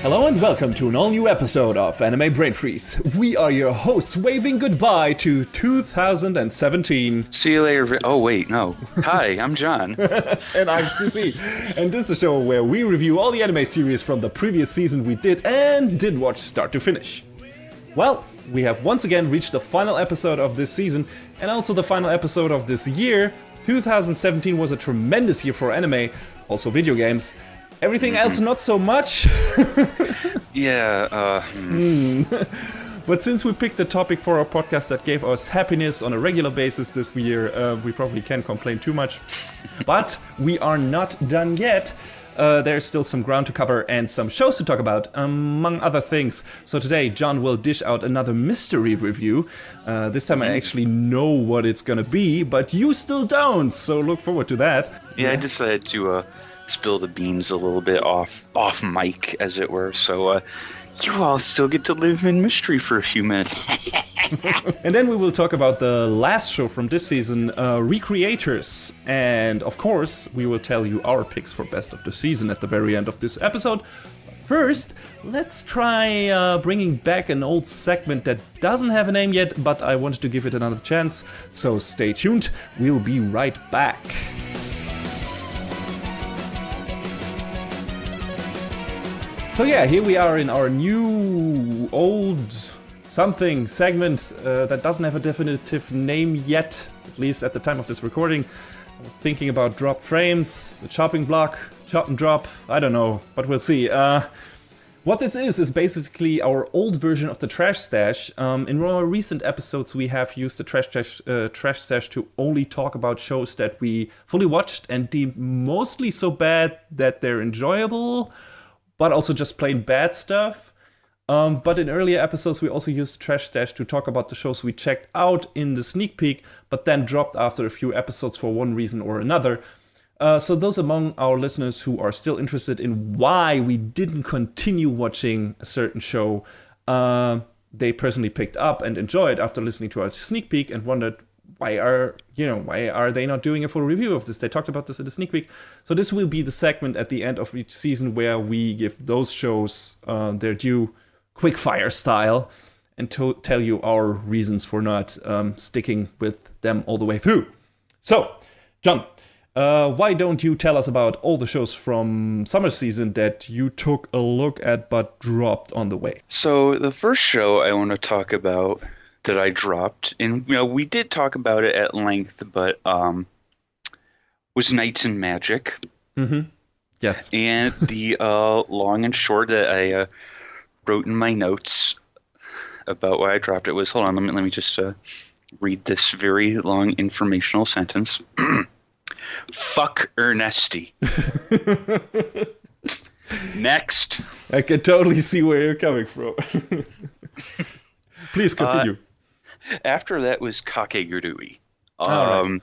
Hello and welcome to an all-new episode of Anime Brain Freeze. We are your hosts waving goodbye to 2017. See you later. Oh, wait, no. Hi, I'm John. And I'm CC. And this is a show where we review all the anime series from the previous season we did watch start to finish. Well, we have once again reached the final episode of this season and also the final episode of this year. 2017 was a tremendous year for anime, also video games. Everything else, not so much. Yeah, But since we picked a topic for our podcast that gave us happiness on a regular basis this year, we probably can't complain too much. But we are not done yet. There's still some ground to cover and some shows to talk about, among other things. So today, John will dish out another mystery review. This time I actually know what it's gonna be, but you still don't, so look forward to that. yeah, I decided to spill the beans a little bit off mic, as it were, so you all still get to live in mystery for a few minutes. And then we will talk about the last show from this season, Recreators. And of course, we will tell you our picks for best of the season at the very end of this episode. First, let's try bringing back an old segment that doesn't have a name yet, but I wanted to give it another chance. So stay tuned, we'll be right back. So yeah, here we are in our new, old, something segment that doesn't have a definitive name yet, at least at the time of this recording. I was thinking about dropped frames, the chopping block, chop and drop, I don't know, but we'll see. What this is basically our old version of the Trash Stash. In more recent episodes we have used the Trash Stash to only talk about shows that we fully watched and deemed mostly so bad that they're enjoyable, but also just plain bad stuff. But in earlier episodes, we also used Trash Stash to talk about the shows we checked out in the sneak peek, but then dropped after a few episodes for one reason or another. So those among our listeners who are still interested in why we didn't continue watching a certain show, they personally picked up and enjoyed after listening to our sneak peek and wondered, why are they not doing a full review of this? They talked about this in the sneak peek. So this will be the segment at the end of each season where we give those shows their due quickfire style and tell you our reasons for not sticking with them all the way through. So, John, why don't you tell us about all the shows from summer season that you took a look at but dropped on the way? So the first show I want to talk about that I dropped, and we did talk about it at length, but was Knights and Magic. Mm-hmm. Yes. And the long and short that I wrote in my notes about why I dropped it was, hold on, let me just read this very long informational sentence. Fuck Ernesty. Next. I can totally see where you're coming from. Please continue. After that was Kakegurui. Right.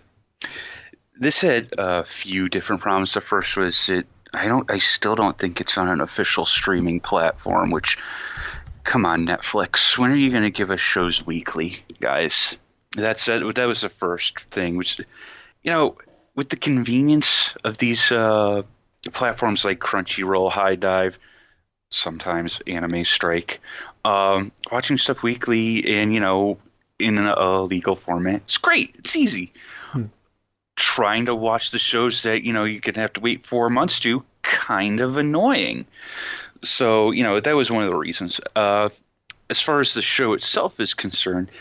This had a few different problems. The first was I still don't think it's on an official streaming platform, which, come on, Netflix, when are you going to give us shows weekly, guys? That was the first thing, which, with the convenience of these platforms like Crunchyroll, High Dive, sometimes Anime Strike, watching stuff weekly and, in a legal format, it's great. It's easy. Trying to watch the shows that, you could have to wait 4 months to, kind of annoying. So, that was one of the reasons. As far as the show itself is concerned,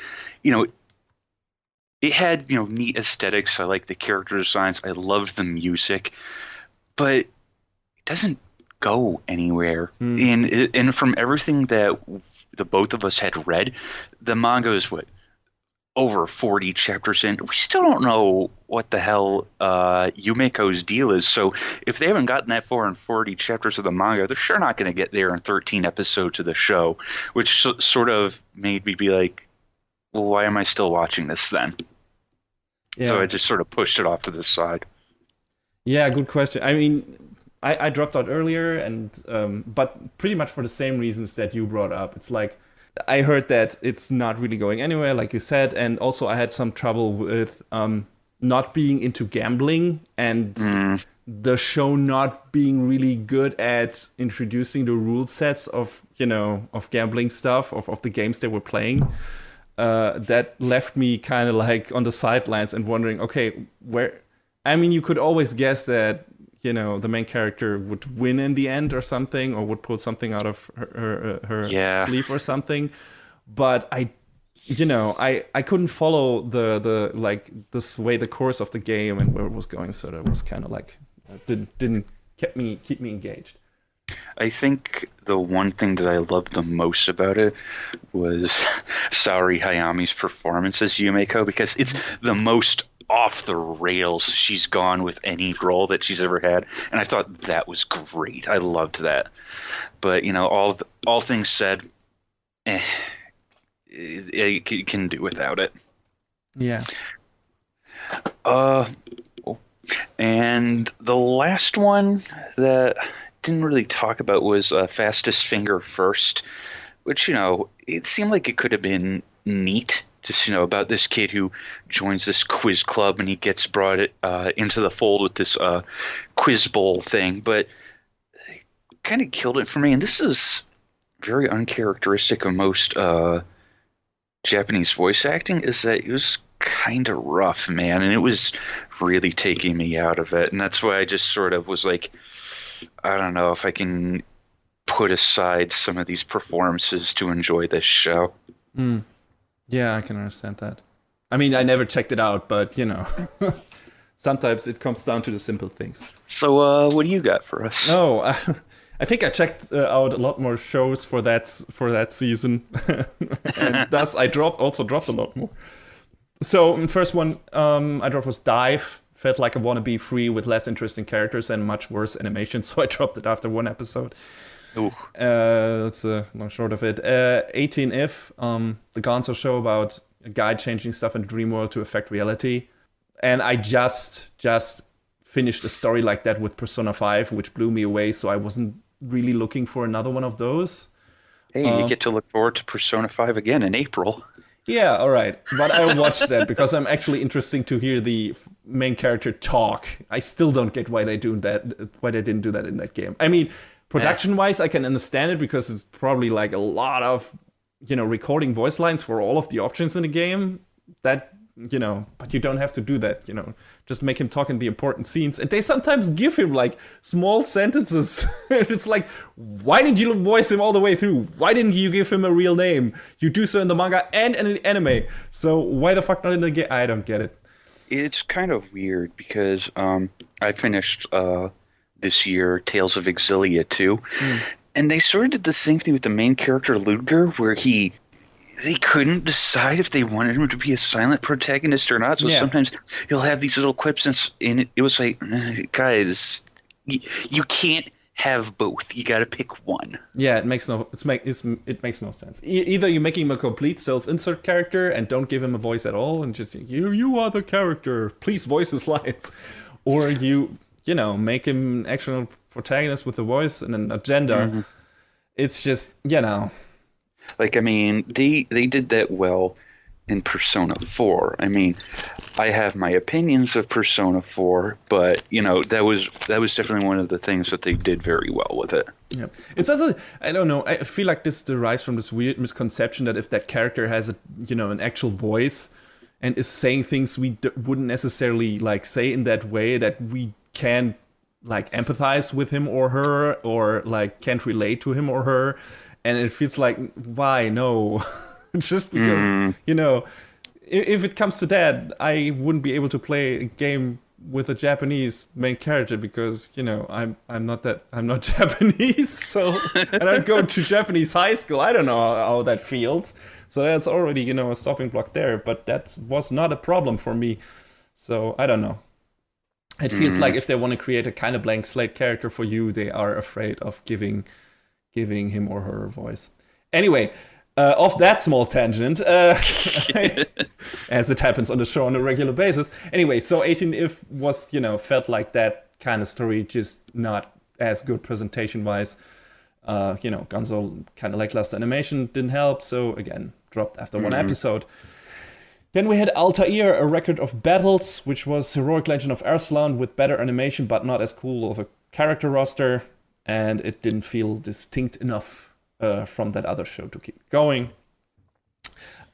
it had, neat aesthetics. I like the character designs. I loved the music. But it doesn't go anywhere. And from everything that the both of us had read, the manga is over 40 chapters in. We still don't know what the hell Yumeko's deal is. So if they haven't gotten that far in 40 chapters of the manga, they're sure not going to get there in 13 episodes of the show, which sort of made me be like, well, why am I still watching this then? Yeah. So I just sort of pushed it off to the side. Yeah, good question. I mean, I dropped out earlier, and but pretty much for the same reasons that you brought up. It's like, I heard that it's not really going anywhere, like you said, and also I had some trouble with not being into gambling and the show not being really good at introducing the rule sets of, of gambling stuff, of the games they were playing. That left me kind of like on the sidelines and wondering, okay, where? I mean, you could always guess that, the main character would win in the end or something, or would pull something out of her sleeve or something. But I couldn't follow the like this way the course of the game and where it was going, so that was kind of like didn't keep me engaged. I think the one thing that I loved the most about it was Saori Hayami's performance as Yumeko, because it's the most off the rails she's gone with any role that she's ever had, and I thought that was great. I loved that. But all things said, you can do without it. Yeah. And the last one that didn't really talk about was Fastest Finger First, which it seemed like it could have been neat. Just about this kid who joins this quiz club and he gets brought into the fold with this quiz bowl thing, but it kind of killed it for me. And this is very uncharacteristic of most Japanese voice acting, is that it was kind of rough, man, and it was really taking me out of it. And that's why I just sort of was like, I don't know if I can put aside some of these performances to enjoy this show. Yeah, I can understand that. I mean, I never checked it out, but sometimes it comes down to the simple things. So what do you got for us? Oh, I think I checked out a lot more shows for that season, and thus I dropped a lot more. So the first one I dropped was Dive. Felt like a wannabe free with less interesting characters and much worse animation, so I dropped it after one episode. That's the long short of it. 18 If, the Gonzo show about a guy changing stuff in the dream world to affect reality. And I just finished a story like that with Persona 5, which blew me away, so I wasn't really looking for another one of those. Hey, you get to look forward to Persona 5 again in April. Yeah, all right. But I watched that because I'm actually interested to hear the main character talk. I still don't get why they didn't do that in that game. I mean, production-wise, I can understand it because it's probably like a lot of, recording voice lines for all of the options in the game. That, but you don't have to do that, Just make him talk in the important scenes. And they sometimes give him like small sentences. It's like, why didn't you voice him all the way through? Why didn't you give him a real name? You do so in the manga and in the anime. So why the fuck not in the game? I don't get it. It's kind of weird because I finished this year Tales of Exilia 2. And they sort of did the same thing with the main character Ludger, where they couldn't decide if they wanted him to be a silent protagonist or not. So sometimes he'll have these little quips, and it was like, guys, you can't have both. You got to pick one. Yeah, it makes no sense. Either you make him a complete self-insert character and don't give him a voice at all, and just you are the character. Please voice his lines, or you make him an actual protagonist with a voice and an agenda. Mm-hmm. It's just Like, I mean, they did that well in Persona 4. I mean, I have my opinions of Persona 4, but, that was definitely one of the things that they did very well with it. Yeah. It's also, I don't know, I feel like this derives from this weird misconception that if that character has an actual voice and is saying things we wouldn't necessarily, like, say in that way, that we can, like, empathize with him or her, or, like, can't relate to him or her. And it feels like, why? No. Just because, if it comes to that, I wouldn't be able to play a game with a Japanese main character because, I'm not Japanese. So, and I go to Japanese high school. I don't know how that feels. So that's already, a stopping block there. But that was not a problem for me. So I don't know. It feels like if they want to create a kind of blank slate character for you, they are afraid of giving him or her a voice. Anyway, off that small tangent, as it happens on the show on a regular basis. Anyway, so 18 If was, felt like that kind of story, just not as good presentation-wise. Gonzo kind of lackluster animation didn't help, so again, dropped after one episode. Then we had Altair, A Record of Battles, which was Heroic Legend of Arslan with better animation, but not as cool of a character roster. And it didn't feel distinct enough from that other show to keep going.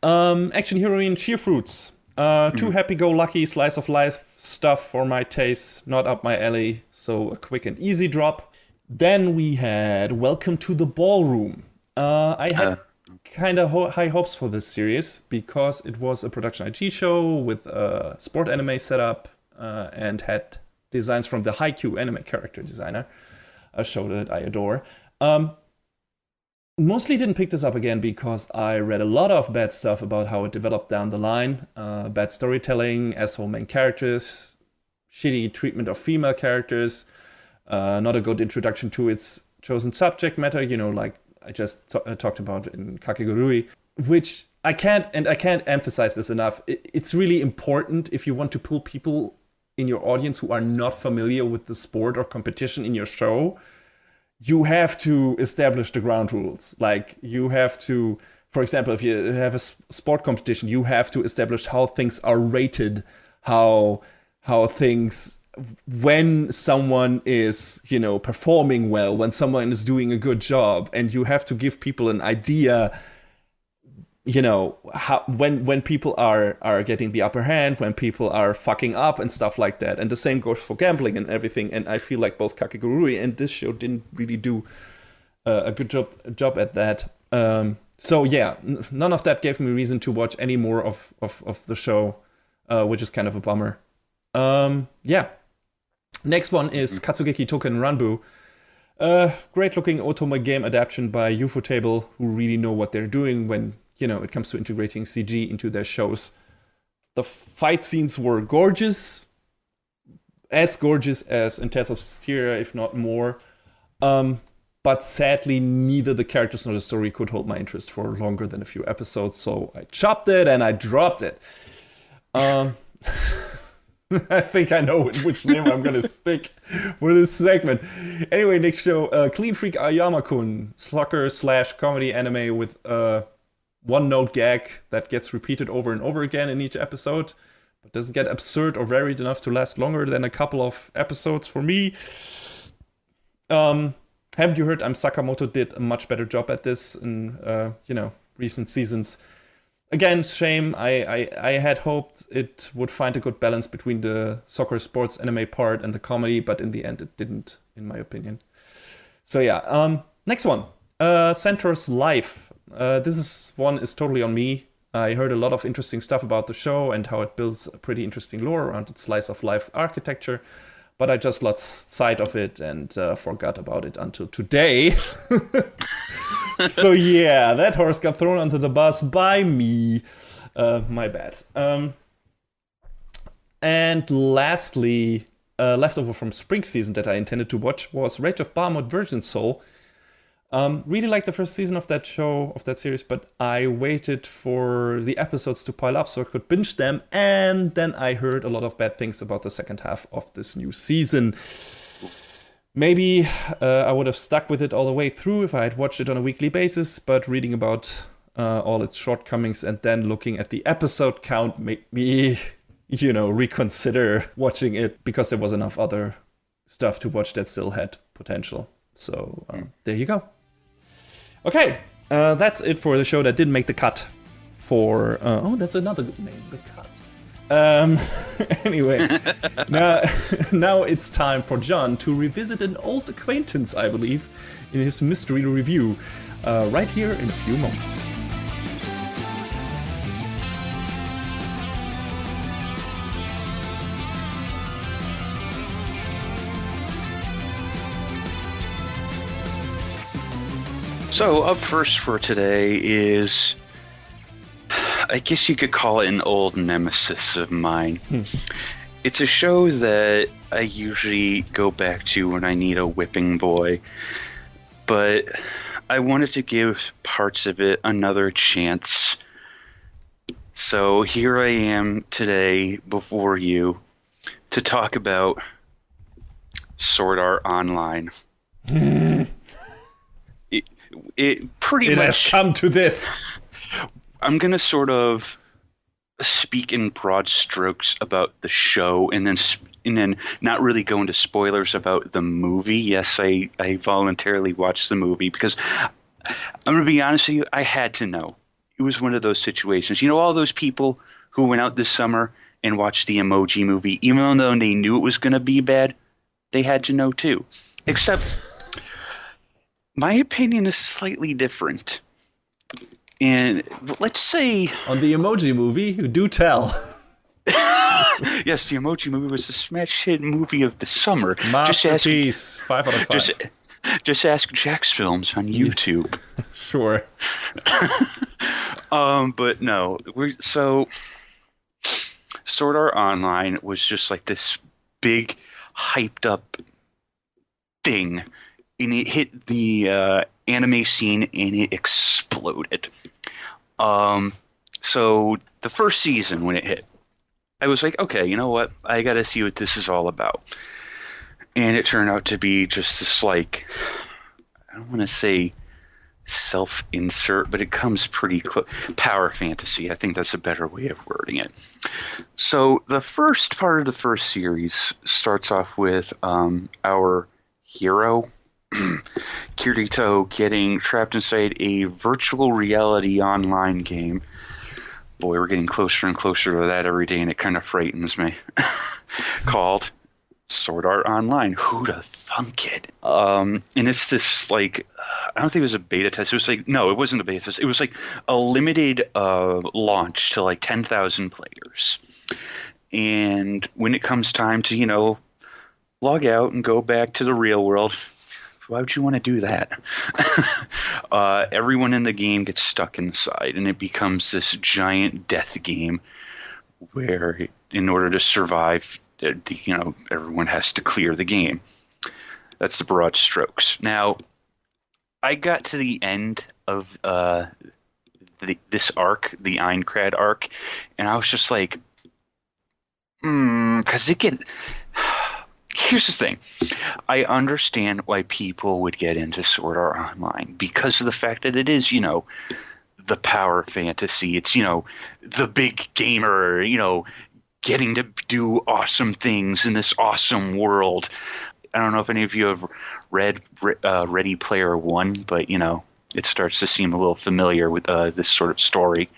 Action Heroine Cheer Fruits. Too happy-go-lucky slice of life stuff for my taste, not up my alley, so a quick and easy drop. Then we had Welcome to the Ballroom. I had kind of high hopes for this series because it was a production IG show with a sport anime setup and had designs from the Haikyuu anime character designer, a show that I adore. Mostly didn't pick this up again because I read a lot of bad stuff about how it developed down the line. Bad storytelling, asshole main characters, shitty treatment of female characters, not a good introduction to its chosen subject matter, like I just talked about in Kakegurui, which I can't emphasize this enough. It's really important if you want to pull people in your audience who are not familiar with the sport or competition in your show. You have to establish the ground rules. Like, you have to, for example, if you have a sport competition, you have to establish how things are rated, how things, when someone is, performing well, when someone is doing a good job, and you have to give people an idea, how when people are getting the upper hand, when people are fucking up and stuff like that. And the same goes for gambling and everything. And I feel like both Kakegurui and this show didn't really do a good job at that. So yeah, none of that gave me reason to watch any more of the show, which is kind of a bummer. Yeah. Next one is Katsugeki Token Ranbu. Great looking otome game adaptation by Ufotable, who really know what they're doing when it comes to integrating CG into their shows. The fight scenes were gorgeous, as gorgeous as in Tales of Styria, if not more. But sadly, neither the characters nor the story could hold my interest for longer than a few episodes, so I chopped it and I dropped it. I think I know which name I'm going to stick for this segment. Anyway, next show, Clean Freak Ayama-kun, soccer/comedy anime with one-note gag that gets repeated over and over again in each episode, but doesn't get absurd or varied enough to last longer than a couple of episodes for me. Haven't you heard? Sakamoto did a much better job at this in recent seasons. Again, shame. I had hoped it would find a good balance between the soccer sports anime part and the comedy, but in the end it didn't, in my opinion. So yeah, next one. Centaur's Life. This one is totally on me. I heard a lot of interesting stuff about the show and how it builds a pretty interesting lore around its slice of life architecture, but I just lost sight of it and forgot about it until today. So yeah, that horse got thrown under the bus by me. My bad. And lastly, leftover from spring season that I intended to watch was Rage of Bahamut Virgin Soul. Really liked the first season of that show, of that series, but I waited for the episodes to pile up so I could binge them, and then I heard a lot of bad things about the second half of this new season. Maybe I would have stuck with it all the way through if I had watched it on a weekly basis, but reading about all its shortcomings and then looking at the episode count made me, reconsider watching it, because there was enough other stuff to watch that still had potential. So there you go. Okay, that's it for the show that didn't make the cut for... that's another good name, The Cut. Anyway, now it's time for John to revisit an old acquaintance, I believe, in his mystery review, right here in a few moments. So up first for today is, I guess you could call it an old nemesis of mine. It's a show that I usually go back to when I need a whipping boy, but I wanted to give parts of it another chance. So here I am today before you to talk about Sword Art Online. It pretty much has come to this. I'm gonna sort of speak in broad strokes about the show, and then not really go into spoilers about the movie. Yes, I voluntarily watched the movie because I'm gonna be honest with you, I had to know. It was one of those situations. You know, all those people who went out this summer and watched the Emoji Movie, even though they knew it was gonna be bad, they had to know too. Except my opinion is slightly different. And let's say On the Emoji Movie, do tell. yes, the Emoji Movie was the smash hit movie of the summer. Masterpiece. 5 out of 5. Just ask Jack's Films on YouTube. Sure. But no, so Sword Art Online was just like this big, hyped up thing, and it hit the anime scene and it exploded. So the first season when it hit, I was like, okay, you know what? I got to see what this is all about. And it turned out to be just this, like, I don't want to say self-insert, but it comes pretty close. Power fantasy. I think that's a better way of wording it. So the first part of the first series starts off with our hero, Kirito, getting trapped inside a virtual reality online game. Boy, we're getting closer and closer to that every day, and it kind of frightens me. Called Sword Art Online. Who'd have thunk it? And it's this, like, I don't think it was a beta test. It was like, no, it wasn't a beta test. It was like a limited launch to like 10,000 players. And when it comes time to, you know, log out and go back to the real world, why would you want to do that? Everyone in the game gets stuck inside, and it becomes this giant death game where, in order to survive, you know, everyone has to clear the game. That's the broad strokes. Now, I got to the end of this arc, the Aincrad arc, and I was just like, because it get. Here's the thing. I understand why people would get into Sword Art Online because of the fact that it is, you know, the power fantasy. It's, you know, the big gamer, you know, getting to do awesome things in this awesome world. I don't know if any of you have read Ready Player One, but, you know, it starts to seem a little familiar with this sort of story.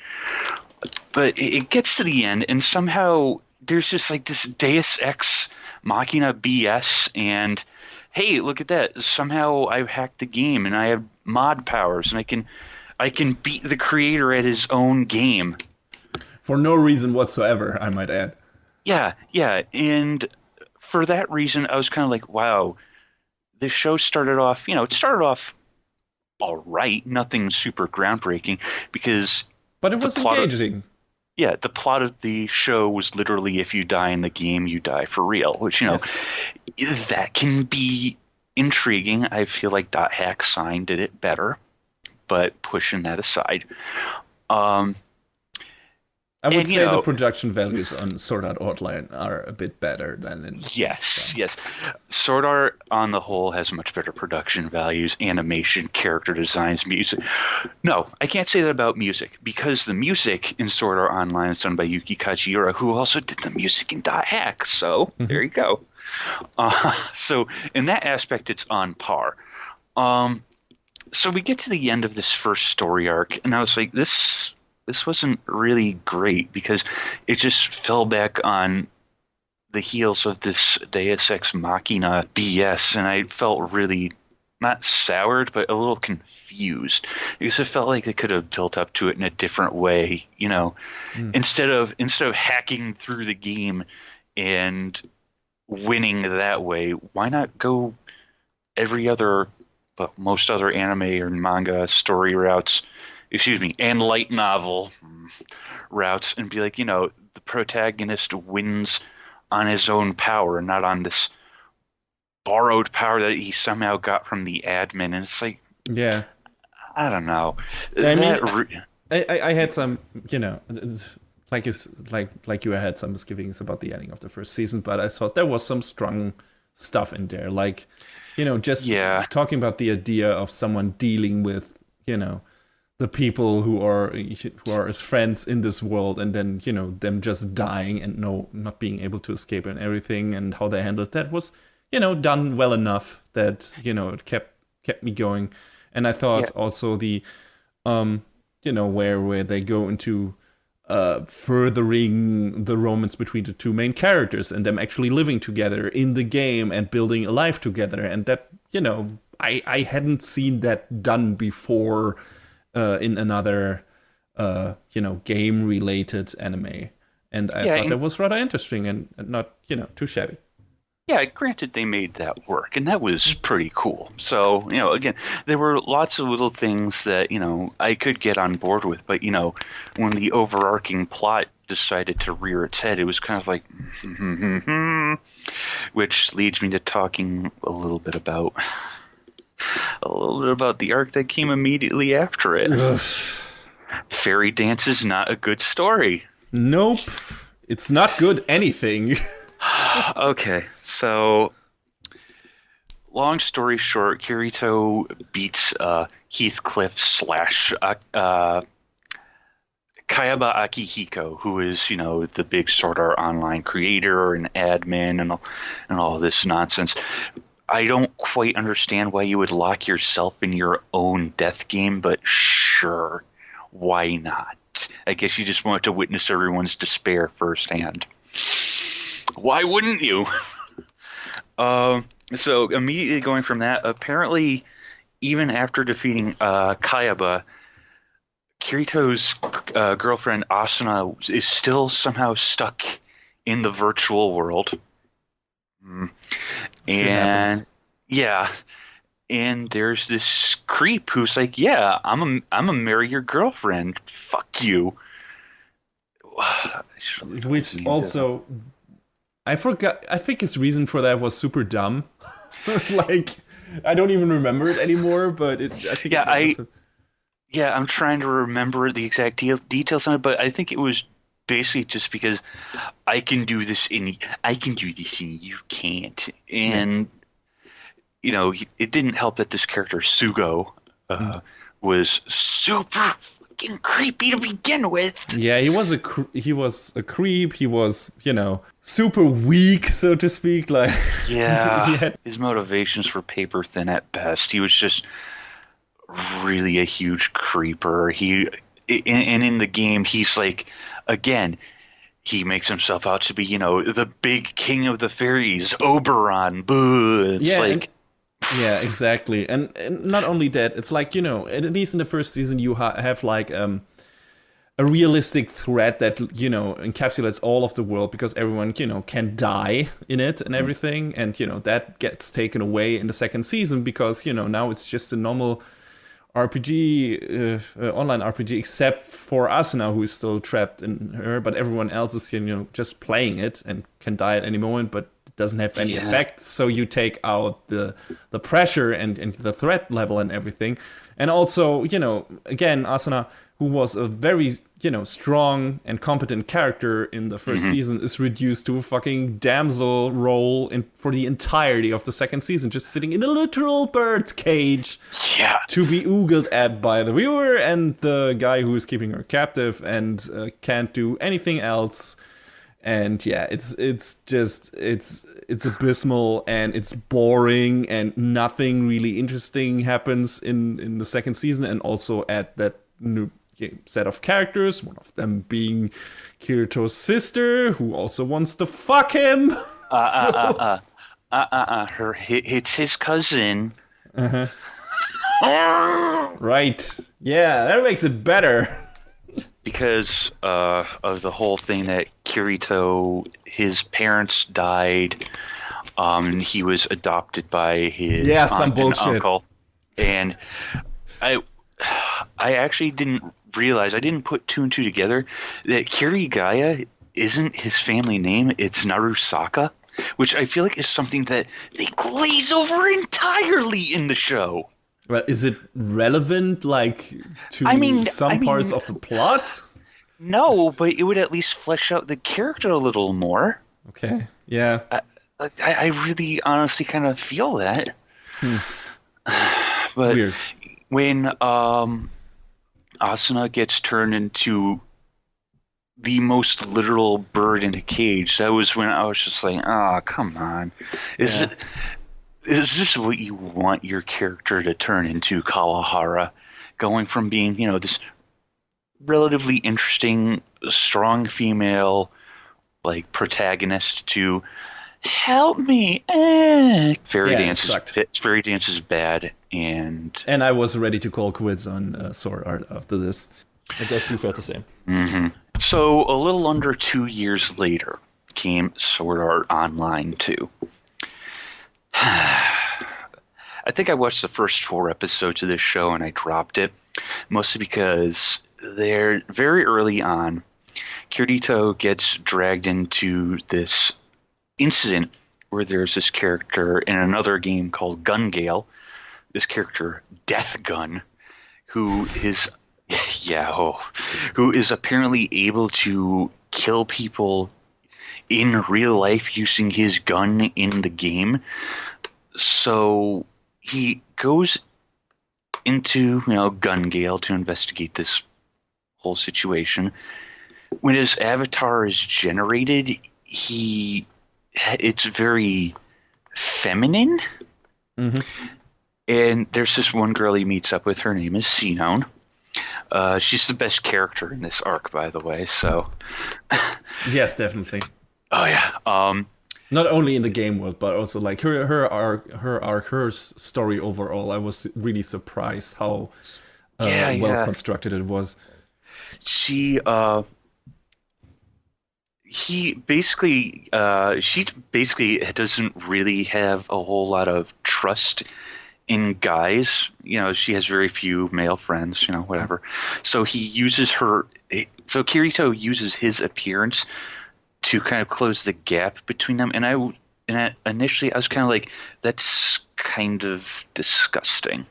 But it gets to the end, and somehow there's just like this Deus Ex Machina BS, and hey, look at that! Somehow I've hacked the game, and I have mod powers, and I can beat the creator at his own game for no reason whatsoever, I might add. Yeah, and for that reason, I was kind of like, wow, this show started off. You know, it started off all right, nothing super groundbreaking, but it was engaging. Yeah, the plot of the show was literally if you die in the game, you die for real, which, you know, yes, that can be intriguing. I feel like Dot Hack Sign did it better, but pushing that aside. I would say the production values on Sword Art Online are a bit better than in... Yes. Sword Art, on the whole, has much better production values, animation, character designs, music. No, I can't say that about music, because the music in Sword Art Online is done by Yuki Kajiura, who also did the music in Dot Hack, so there you go. So in that aspect, it's on par. So we get to the end of this first story arc, and I was like, this wasn't really great because it just fell back on the heels of this Deus Ex Machina BS, and I felt really not soured, but a little confused because it felt like they could have built up to it in a different way. You know, instead of hacking through the game and winning that way, why not go every other, but most other anime or manga story routes? And light novel routes, and be like, you know, the protagonist wins on his own power, not on this borrowed power that he somehow got from the admin. And it's like, yeah, I don't know. I had some, you know, like you had some misgivings about the ending of the first season, but I thought there was some strong stuff in there, like, you know, just talking about the idea of someone dealing with, you know, the people who are his friends in this world, and then them just dying and not being able to escape and everything, and how they handled that was done well enough that it kept me going. And I thought also the where they go into furthering the romance between the two main characters and them actually living together in the game and building a life together, and that I hadn't seen that done before in another game related anime, and I thought that was rather interesting and not too shabby. Yeah, granted, they made that work, and that was pretty cool. So, again, there were lots of little things that, I could get on board with. But, when the overarching plot decided to rear its head, it was kind of like, which leads me to talking a little bit about the arc that came immediately after it. Ugh. Fairy Dance is not a good story. Nope. It's not good anything. Okay, so long story short, Kirito beats Heathcliff / Kayaba Akihiko, who is, the big Sword Art Online creator and admin and all this nonsense. I don't quite understand why you would lock yourself in your own death game, but sure, why not? I guess you just want to witness everyone's despair firsthand. Why wouldn't you? So immediately going from that, apparently, even after defeating Kayaba, Kirito's girlfriend Asuna is still somehow stuck in the virtual world. And and there's this creep who's like, "Yeah, I'm a marry your girlfriend. Fuck you." Which also. I forgot. I think his reason for that was super dumb. Like, I don't even remember it anymore. But I'm trying to remember the exact details on it. But I think it was basically just because I can do this and you can't. And it didn't help that this character Sugo was super fucking creepy to begin with. Yeah, he was a creep. He was super weak, so to speak. Like, his motivations were paper thin at best. He was just really a huge creeper. And in the game, he's like, again, he makes himself out to be, the big king of the fairies, Oberon. Yeah, exactly. And not only that, it's like, at least in the first season, you have like a realistic threat that, encapsulates all of the world, because everyone, can die in it and everything. And, that gets taken away in the second season because, now it's just a normal RPG, online RPG, except for Asuna, who is still trapped in her. But everyone else is, just playing it and can die at any moment, but it doesn't have any effect. So you take out the pressure and the threat level and everything. And also, again, Asuna, who was a very, strong and competent character in the first season, is reduced to a fucking damsel role for the entirety of the second season, just sitting in a literal bird's cage to be oogled at by the viewer and the guy who is keeping her captive and can't do anything else. And it's abysmal and it's boring and nothing really interesting happens in the second season, and also at that new set of characters, one of them being Kirito's sister, who also wants to fuck him. It's his cousin. Right. Yeah, that makes it better. Because of the whole thing that Kirito, his parents died, and he was adopted by his aunt and uncle. And I actually didn't realize, I didn't put two and two together, that Kirigaya isn't his family name, it's Narusaka, which I feel like is something that they glaze over entirely in the show. Well, is it relevant, like, to some parts of the plot? No, but it would at least flesh out the character a little more. Okay, yeah. I really honestly kind of feel that. But weird. When Asuna gets turned into the most literal bird in a cage. That was when I was just like, oh, come on. Is Yeah. it is this what you want your character to turn into, Kawahara? Going from being, this relatively interesting, strong female like protagonist to help me. Yeah, it sucked. Fairy dance is bad, and And I was ready to call quits on Sword Art after this. I guess you felt the same. so a little under 2 years later came Sword Art Online 2. I think I watched the first 4 episodes of this show and I dropped it, mostly because they're very early on. Kirito gets dragged into this incident where there's this character in another game called Gun Gale, this character Death Gun, who is who is apparently able to kill people in real life using his gun in the game. So he goes into Gun Gale to investigate this whole situation. When his avatar is generated, it's very feminine. Mm-hmm. And there's this one girl he meets up with. Her name is Sinone. She's the best character in this arc, by the way. So, Yes, definitely. oh yeah. Not only in the game world, but also like her story overall. I was really surprised how well constructed it was. She she basically doesn't really have a whole lot of trust in guys. She has very few male friends, whatever. So Kirito uses his appearance to kind of close the gap between them. And initially I was kind of like, that's kind of disgusting.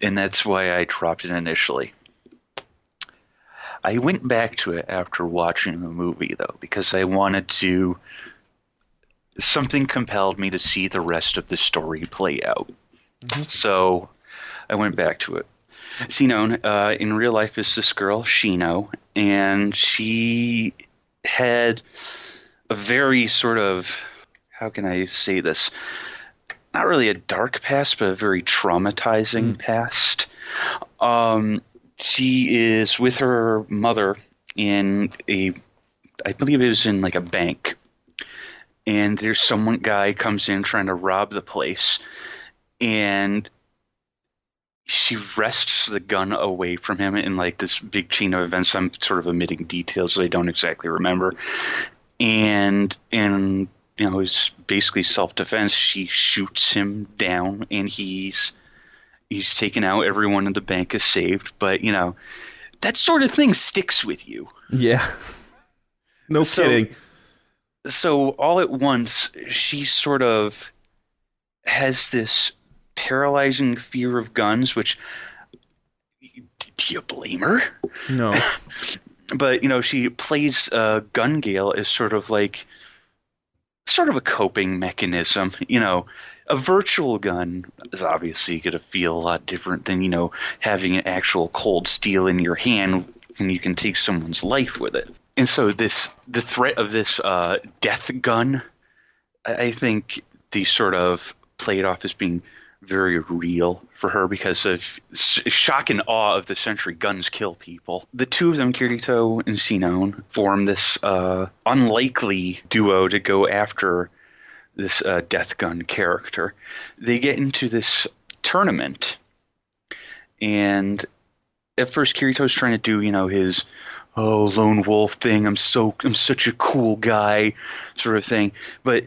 And that's why I dropped it initially. I went back to it after watching the movie, though, because something compelled me to see the rest of the story play out. Mm-hmm. So I went back to it. Sinone, in real life, is this girl, Shino, and she had a very sort of, how can I say this? Not really a dark past, but a very traumatizing past. She is with her mother in I believe it was in like a bank. And there's guy comes in trying to rob the place. And she wrests the gun away from him in like this big chain of events. I'm sort of omitting details I don't exactly remember. And it's basically self-defense. She shoots him down and he's taken out. Everyone in the bank is saved. But, that sort of thing sticks with you. Yeah. No kidding. So all at once, she sort of has this paralyzing fear of guns, which, do you blame her? No. But, she plays Gun Gale as sort of a coping mechanism. A virtual gun is obviously going to feel a lot different than, having an actual cold steel in your hand and you can take someone's life with it. And so the threat of this death gun, I think they sort of played off as being very real for her because of shock and awe of the century. Guns kill people. The two of them, Kirito and Sinone, form this unlikely duo to go after this death gun character. They get into this tournament, and at first Kirito's trying to do, his lone wolf thing. I'm such a cool guy sort of thing. But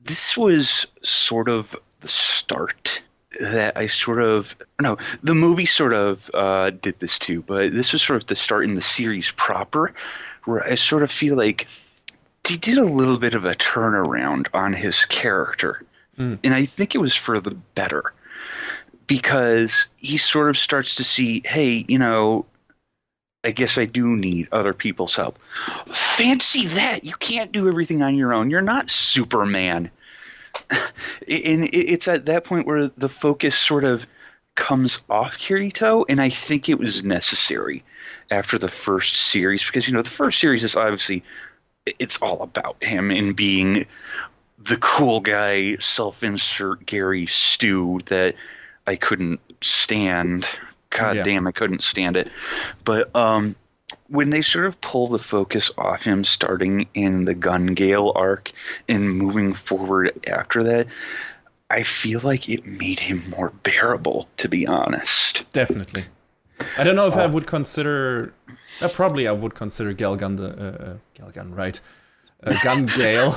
this was sort of the start that the movie sort of did this too, but this was sort of the start in the series proper, where I sort of feel like they did a little bit of a turnaround on his character. And I think it was for the better, because he sort of starts to see, hey, I guess I do need other people's help. Fancy that. You can't do everything on your own. You're not Superman. And it's at that point where the focus sort of comes off Kirito, and I think it was necessary after the first series because the first series is obviously it's all about him and being the cool guy, self-insert Gary Stu that I couldn't stand. God damn, I couldn't stand it. But when they sort of pull the focus off him starting in the Gun Gale arc and moving forward after that, I feel like it made him more bearable, to be honest. Definitely. I don't know if I would consider... probably I would consider Gun Gale...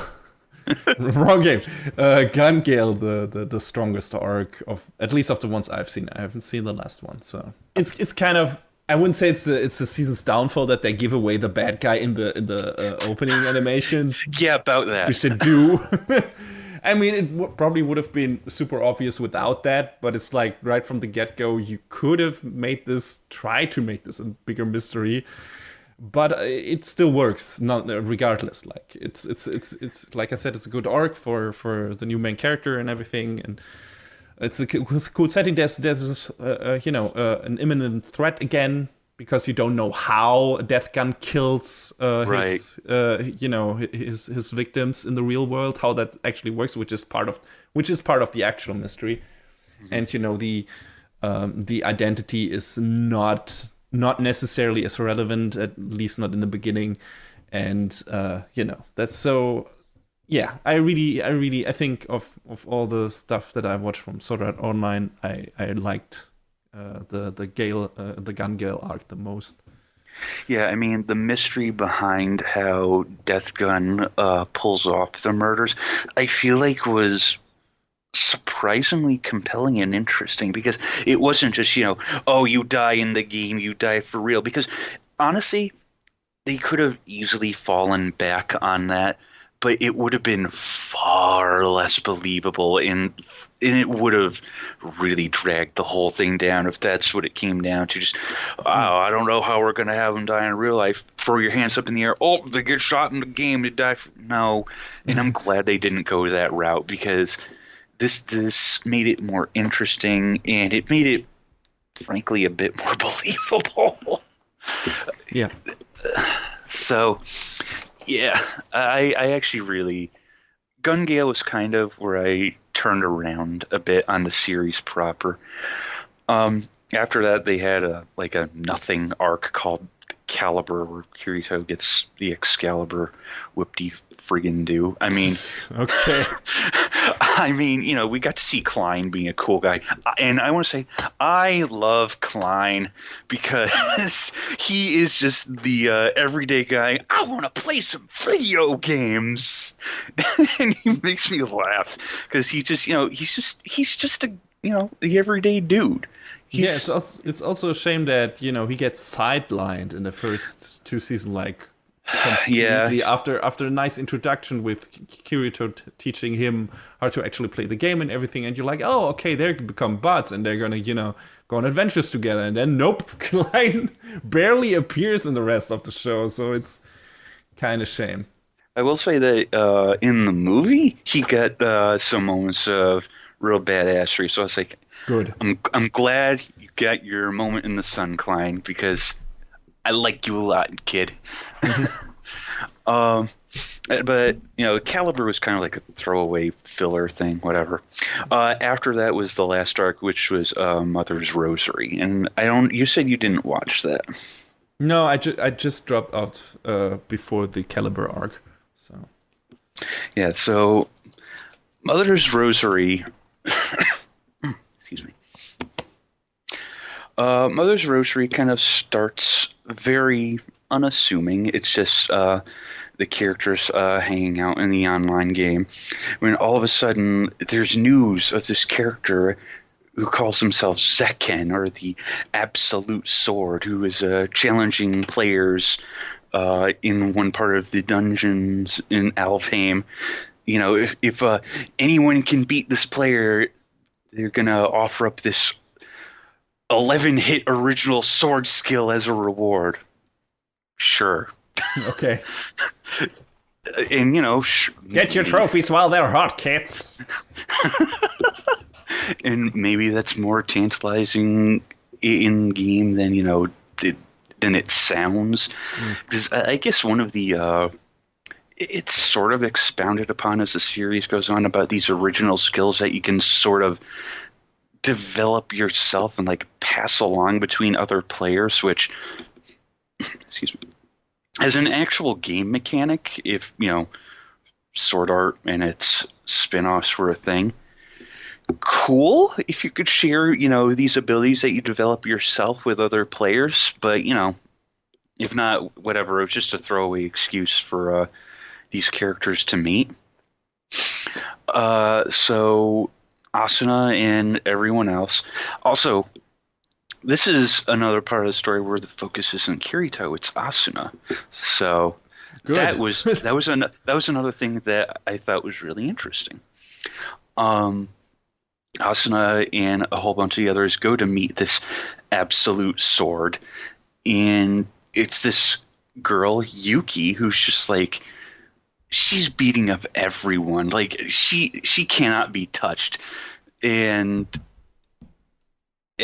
Wrong game. Gun Gale, the strongest arc of at least of the ones I've seen. I haven't seen the last one, so it's kind of, I wouldn't say it's the season's downfall that they give away the bad guy in the opening animation. Yeah, about that. Which they do. I mean, it probably would have been super obvious without that, but it's like right from the get-go, you could have tried to make this a bigger mystery. But it still works, regardless. Like it's like I said, it's a good arc for the new main character and everything, and it's a cool setting. There's an imminent threat again because you don't know how Death Gun kills his victims in the real world, how that actually works, which is part of the actual mystery, and the identity is not necessarily as relevant, at least not in the beginning, and that's so. Yeah, I think of all the stuff that I've watched from Sword Art Online, I liked the Gun Gale arc the most. Yeah, I mean the mystery behind how Death Gun pulls off the murders, I feel like was surprisingly compelling and interesting because it wasn't just you die in the game, you die for real, because honestly they could have easily fallen back on that, but it would have been far less believable and it would have really dragged the whole thing down if that's what it came down to. Just I don't know how we're going to have them die in real life. Throw your hands up in the air. Oh, they get shot in the game, they die. No. And I'm glad they didn't go that route because This made it more interesting, and it made it, frankly, a bit more believable. Yeah. So, yeah, I actually really... Gun Gale was kind of where I turned around a bit on the series proper. After that, they had a nothing arc called Caliber, where Kirito gets the Excalibur whoop-de-friggin' do. I mean... Okay. I mean, we got to see Klein being a cool guy. And I want to say, I love Klein because he is just the everyday guy. I want to play some video games. And he makes me laugh because he's just a, the everyday dude. It's also a shame that, he gets sidelined in the first two seasons, completely after a nice introduction with Kirito teaching him how to actually play the game and everything, and you're like, oh, okay, they're become buds and they're gonna go on adventures together, and then nope, Klein barely appears in the rest of the show, so it's kind of shame. I will say that in the movie he got some moments of real badassery, so I was like, good. I'm glad you got your moment in the sun, Klein, because I like you a lot, kid. But Caliber was kind of like a throwaway filler thing, whatever. After that was the last arc, which was Mother's Rosary, and you said you didn't watch that. No, I just dropped out before the Caliber arc. So yeah, so Mother's Rosary. Excuse me. Mother's Rosary kind of starts very unassuming. It's just the characters hanging out in the online game. When all of a sudden there's news of this character who calls himself Zekken, or the Absolute Sword, who is challenging players in one part of the dungeons in Alfheim. If anyone can beat this player, they're going to offer up this 11-hit original sword skill as a reward. Sure. Okay. And, get your trophies while they're hot, kids. And maybe that's more tantalizing in game than than it sounds. Because I guess one of the it's sort of expounded upon as the series goes on about these original skills that you can sort of develop yourself and like pass along between other players, which, excuse me, as an actual game mechanic, if Sword Art and its spin-offs were a thing, cool if you could share these abilities that you develop yourself with other players. But if not, whatever. It was just a throwaway excuse for these characters to meet. So Asuna and everyone else. Also, this is another part of the story where the focus isn't Kirito, it's Asuna. So Good. that was another thing that I thought was really interesting. Asuna and a whole bunch of the others go to meet this absolute sword, and it's this girl, Yuki, who's just like, she's beating up everyone. Like, she cannot be touched. And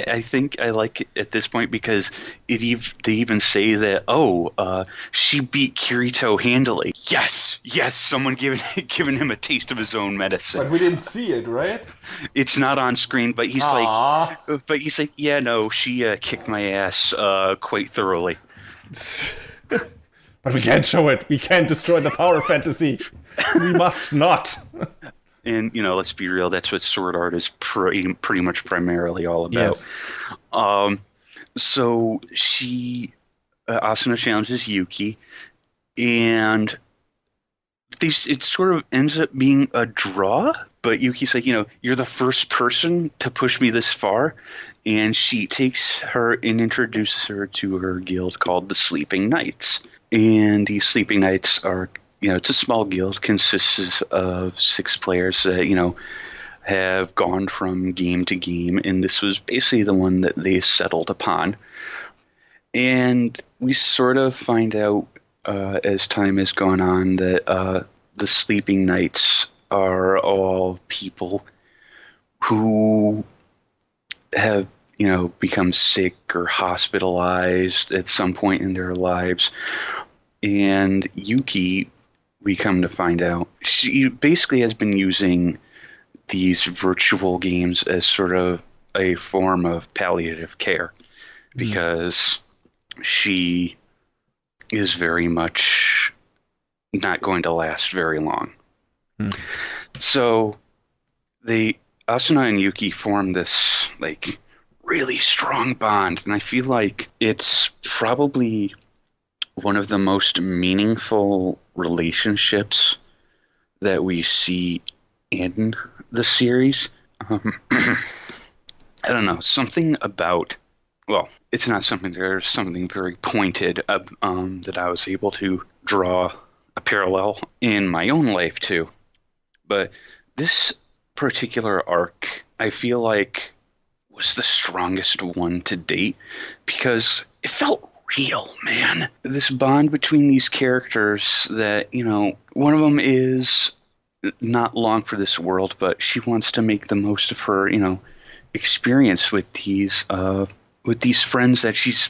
I think I like it at this point because they even say that, she beat Kirito handily. Yes, someone giving him a taste of his own medicine. But we didn't see it, right? It's not on screen, but he's like, yeah, no, she kicked my ass quite thoroughly. But we can't show it. We can't destroy the power fantasy. We must not. And, let's be real, that's what Sword Art is pretty much primarily all about. Yes. So Asuna challenges Yuki, and it sort of ends up being a draw, but Yuki's like, you're the first person to push me this far, and she takes her and introduces her to her guild called the Sleeping Knights. And these Sleeping Knights are, it's a small guild, consists of 6 players that, have gone from game to game, and this was basically the one that they settled upon. And we sort of find out as time has gone on that the Sleeping Knights are all people who have, become sick or hospitalized at some point in their lives. And Yuki, we come to find out, she basically has been using these virtual games as sort of a form of palliative care because she is very much not going to last very long. So Asuna and Yuki form this like really strong bond, and I feel like it's probably one of the most meaningful relationships that we see in the series. I don't know, something about, well, it's not something, there's something very pointed that I was able to draw a parallel in my own life too. But this particular arc, I feel like, was the strongest one to date because it felt real, man. This bond between these characters that, one of them is not long for this world, but she wants to make the most of her, experience with these friends that she's,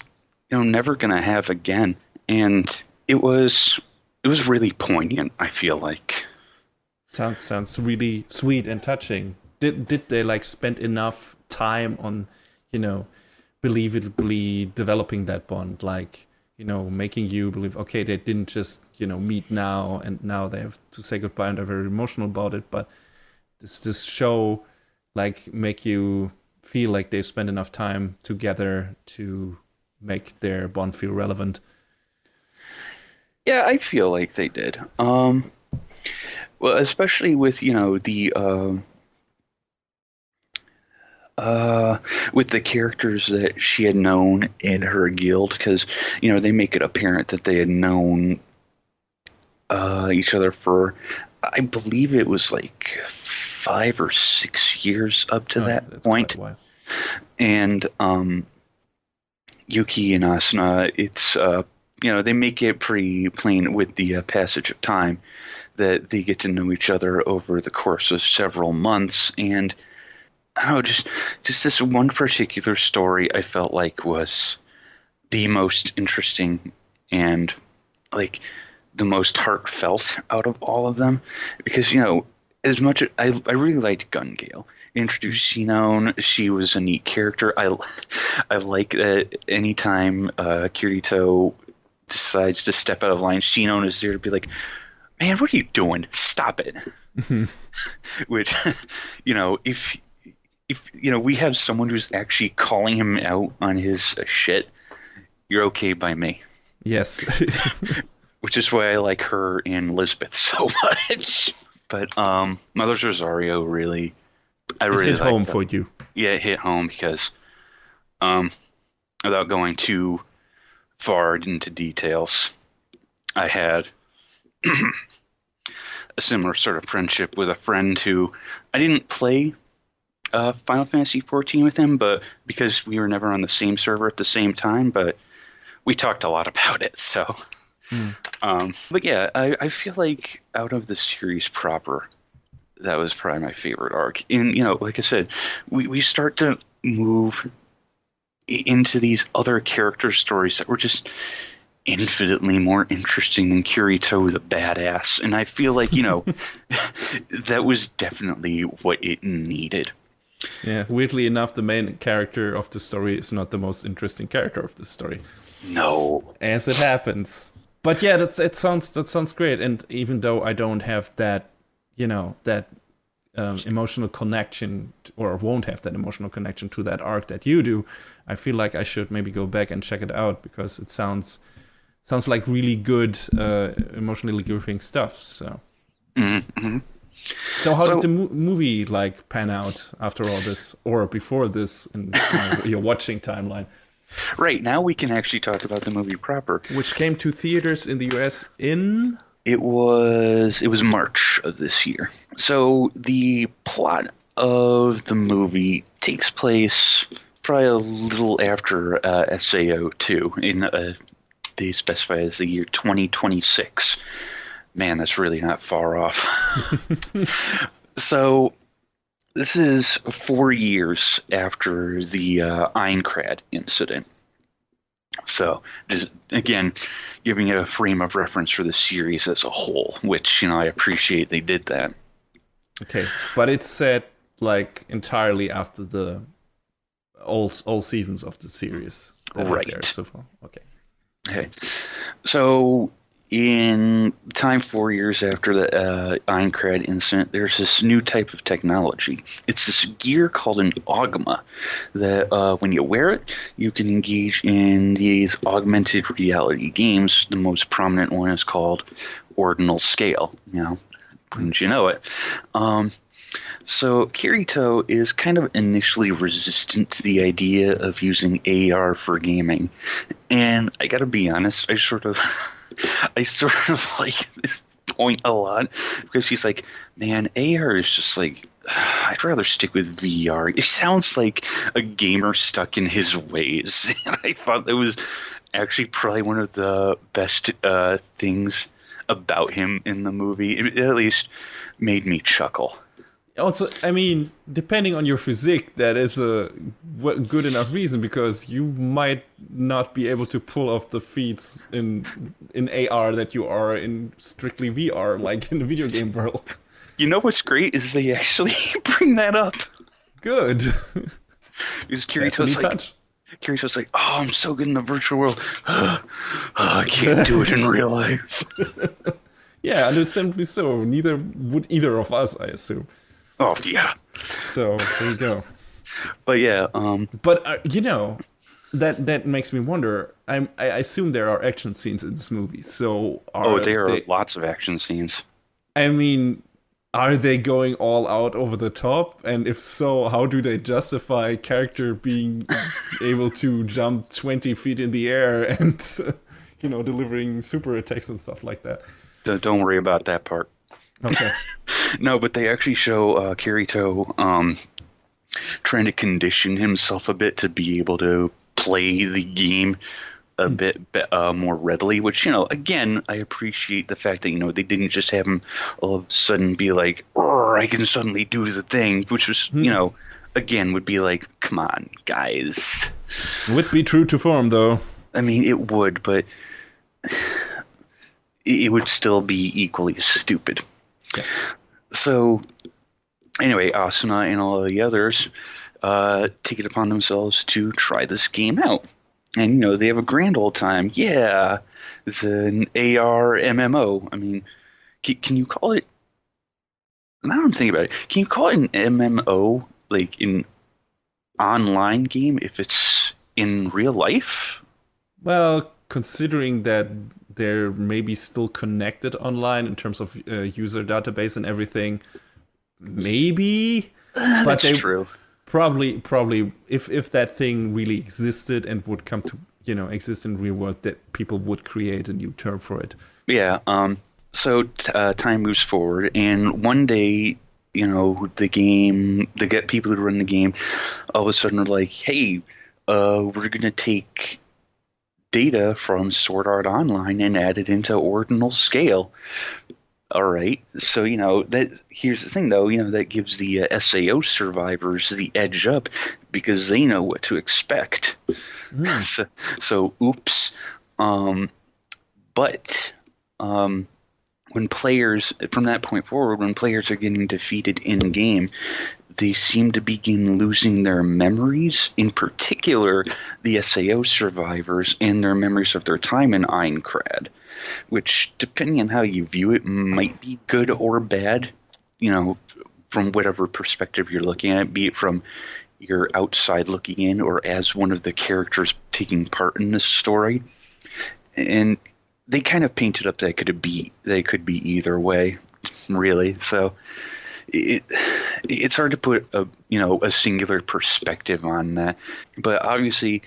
never gonna have again. And it was really poignant, I feel like. Sounds really sweet and touching. Did they like spend enough time on, believably developing that bond, like, making you believe, okay, they didn't just, meet now and now they have to say goodbye and are very emotional about it, but this show like make you feel like they spend enough time together to make their bond feel relevant? Yeah, I feel like they did. Well, especially with, with the characters that she had known in her guild, because they make it apparent that they had known each other for, I believe it was like 5 or 6 years up to that point. And Yuki and Asuna, it's they make it pretty plain with the passage of time that they get to know each other over the course of several months, and I don't know, just this one particular story I felt like was the most interesting and like the most heartfelt out of all of them, because as much I really liked Gun Gale. Introduced Sinon, she was a neat character. I like that anytime Kirito decides to step out of line, Sinon is there to be like, man, what are you doing? Stop it. Which, if we have someone who's actually calling him out on his shit, you're okay by me. Yes. Which is why I like her and Lisbeth so much. But Mother's Rosario really, I really hit home for you. Yeah, it hit home because, without going too far into details, I had a similar sort of friendship with a friend who I didn't play Final Fantasy XIV with him, but because we were never on the same server at the same time, but we talked a lot about it. So, but yeah, I feel like out of the series proper, that was probably my favorite arc. And like I said, we start to move into these other character stories that were just infinitely more interesting than Kirito the badass, and I feel like that was definitely what it needed. Yeah, weirdly enough, the main character of the story is not the most interesting character of the story. No, as it happens. But yeah, that sounds great. And even though I don't have that, that emotional connection, or won't have that emotional connection to that arc that you do, I feel like I should maybe go back and check it out, because it sounds like really good, emotionally gripping stuff. So. Mm-hmm. So how did the movie pan out after all this, or before this, in your watching timeline? Right, now we can actually talk about the movie proper. Which came to theaters in the US in? It was March of this year. So the plot of the movie takes place probably a little after SAO2. They specify as the year 2026. Man, that's really not far off. So this is 4 years after the Aincrad incident. So just, again, giving it a frame of reference for the series as a whole, which, I appreciate they did that. Okay, but it's set entirely after the all seasons of the series. Right. So far. Okay. So in time 4 years after the Aincrad incident, there's this new type of technology. It's this gear called an augma that when you wear it, you can engage in these augmented reality games. The most prominent one is called Ordinal Scale. Wouldn't you know it? So Kirito is kind of initially resistant to the idea of using AR for gaming. And I gotta be honest, I sort of like this point a lot, because she's like, man, AR is just I'd rather stick with VR. It sounds like a gamer stuck in his ways. And I thought that was actually probably one of the best things about him in the movie. It at least made me chuckle. Also, I mean, depending on your physique, that is a good enough reason, because you might not be able to pull off the feats in AR that you are in strictly VR, like in the video game world. You know what's great is they actually bring that up. Good. Because Kirito's like, oh, I'm so good in the virtual world. I can't do it in real life. Yeah, understandably so. Neither would either of us, I assume. Oh, yeah. So, there you go. But yeah. But, that makes me wonder. I assume there are action scenes in this movie. So there are lots of action scenes. I mean, are they going all out over the top? And if so, how do they justify a character being able to jump 20 feet in the air and, delivering super attacks and stuff like that? Don't worry about that part. Okay. No, but they actually show Kirito trying to condition himself a bit to be able to play the game a bit more readily, which, again, I appreciate the fact that, they didn't just have him all of a sudden be like, I can suddenly do the thing, which was, again, would be like, come on, guys. Would be true to form, though. I mean, it would, but it would still be equally stupid. Yes. So, anyway, Asuna and all of the others take it upon themselves to try this game out. And, they have a grand old time. Yeah, it's an AR MMO. I mean, can you call it... Now I'm thinking about it. Can you call it an MMO, like an online game, if it's in real life? Well, considering that they're maybe still connected online in terms of user database and everything, maybe. But That's true. Probably, if that thing really existed and would come to exist in real world, that people would create a new term for it. Yeah. So time moves forward, and one day, the game, the people who run the game, all of a sudden are like, "Hey, we're gonna take data from Sword Art Online and add it into ordinal scale." All right. So, that here's the thing, though, that gives the SAO survivors the edge up because they know what to expect. So oops. But when players, from that point forward, when players are getting defeated in game, they seem to begin losing their memories, in particular the SAO survivors and their memories of their time in Aincrad, which, depending on how you view it, might be good or bad, from whatever perspective you're looking at it, be it from your outside looking in or as one of the characters taking part in this story. And they kind of painted up that it could be either way, really. So it's hard to put a singular perspective on that, but obviously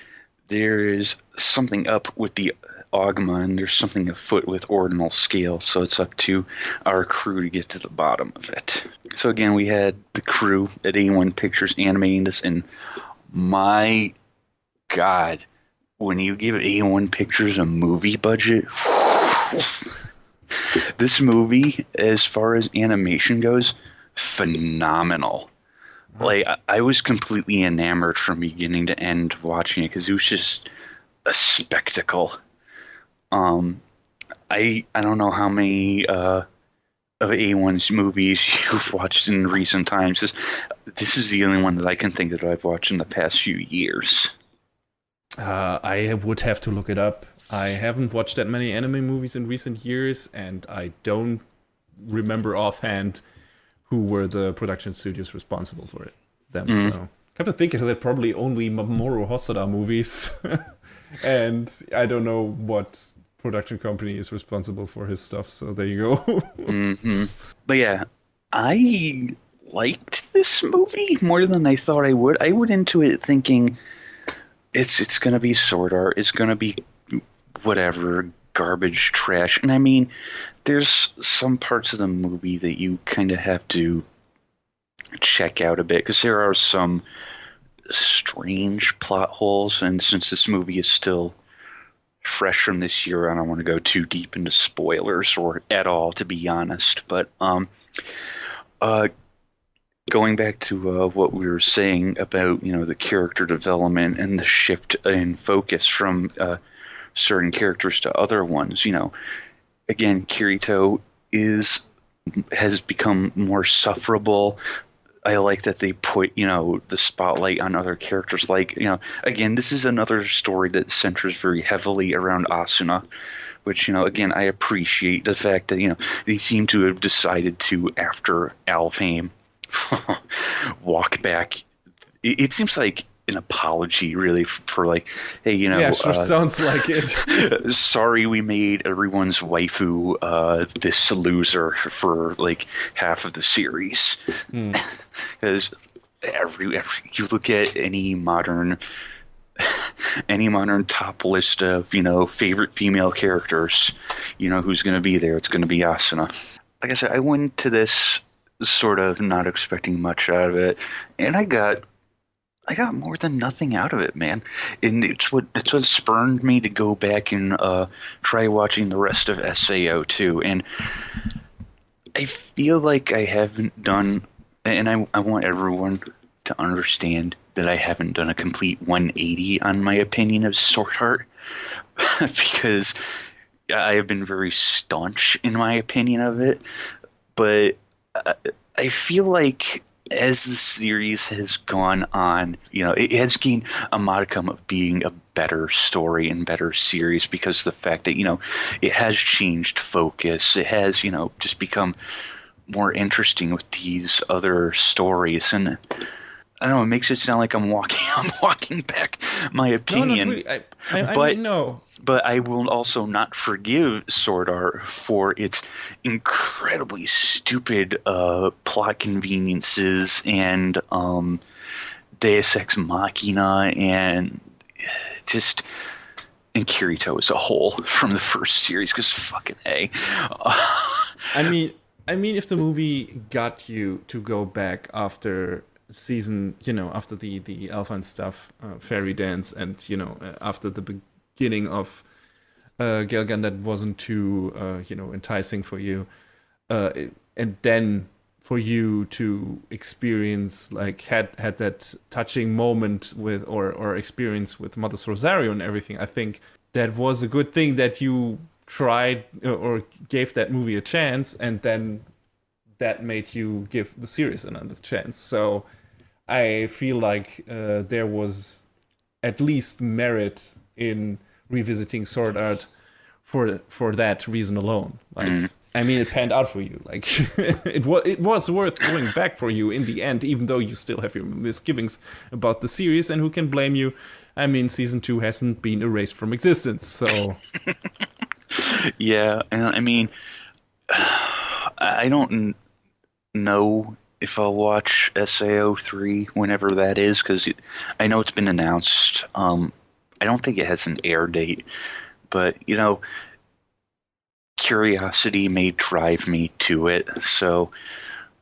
there is something up with the Ogma, and there's something afoot with ordinal scale, so it's up to our crew to get to the bottom of it. So again, we had the crew at A1 Pictures animating this, and my God, when you give A1 Pictures a movie budget, this movie, as far as animation goes, phenomenal. Like, I was completely enamored from beginning to end watching it because it was just a spectacle. I don't know how many of A1's movies you've watched in recent times. This is the only one that I can think that I've watched in the past few years. I would have to look it up. I haven't watched that many anime movies in recent years, and I don't remember offhand who were the production studios responsible for it. So, come to think of it, probably only Mamoru Hosoda movies. And I don't know what production company is responsible for his stuff, so there you go. But yeah, I liked this movie more than I thought I would. I went into it thinking it's going to be Sword Art, it's going to be whatever, garbage, trash. And I mean, there's some parts of the movie that you kind of have to check out a bit because there are some strange plot holes, and since this movie is still fresh from this year, I don't want to go too deep into spoilers or at all, to be honest. But going back to what we were saying about the character development and the shift in focus from certain characters to other ones, again, Kirito has become more sufferable. I like that they put, the spotlight on other characters. Like, again, this is another story that centers very heavily around Asuna, which, again, I appreciate the fact that, they seem to have decided to, after Alfheim, walk back. It seems like an apology, really, for like, hey, yeah, sure sounds like it. Sorry, we made everyone's waifu this loser for like half of the series. Because you look at any modern top list of favorite female characters, who's going to be there. It's going to be Asuna. Like I said, I went to this sort of not expecting much out of it, and I got more than nothing out of it, man. And it's what spurred me to go back and try watching the rest of SAO too. And I feel like I haven't done, and I want everyone to understand that I haven't done a complete 180 on my opinion of Sword Art because I have been very staunch in my opinion of it. But I feel like as the series has gone on, it has gained a modicum of being a better story and better series because of the fact that, it has changed focus. It has, just become more interesting with these other stories. And I don't know, it makes it sound like I'm walking back my opinion. No, not really. I mean, no. But I will also not forgive Sword Art for its incredibly stupid plot conveniences and Deus Ex Machina and Kirito as a whole from the first series, because fucking A. I mean, if the movie got you to go back after season, after the Alpha and stuff, Fairy Dance, and after the beginning of Gelgan that wasn't too enticing for you, and then for you to experience had that touching moment with or experience with Mother's Rosario and everything, I think that was a good thing that you tried or gave that movie a chance, and then that made you give the series another chance. So I feel like there was at least merit in revisiting Sword Art for that reason alone. I mean, it panned out for you. It was worth going back for you in the end, even though you still have your misgivings about the series. And who can blame you? I mean, season 2 hasn't been erased from existence, so. Yeah, and I mean, I don't know if I'll watch SAO3 whenever that is, because I know it's been announced. I don't think it has an air date, but curiosity may drive me to it. So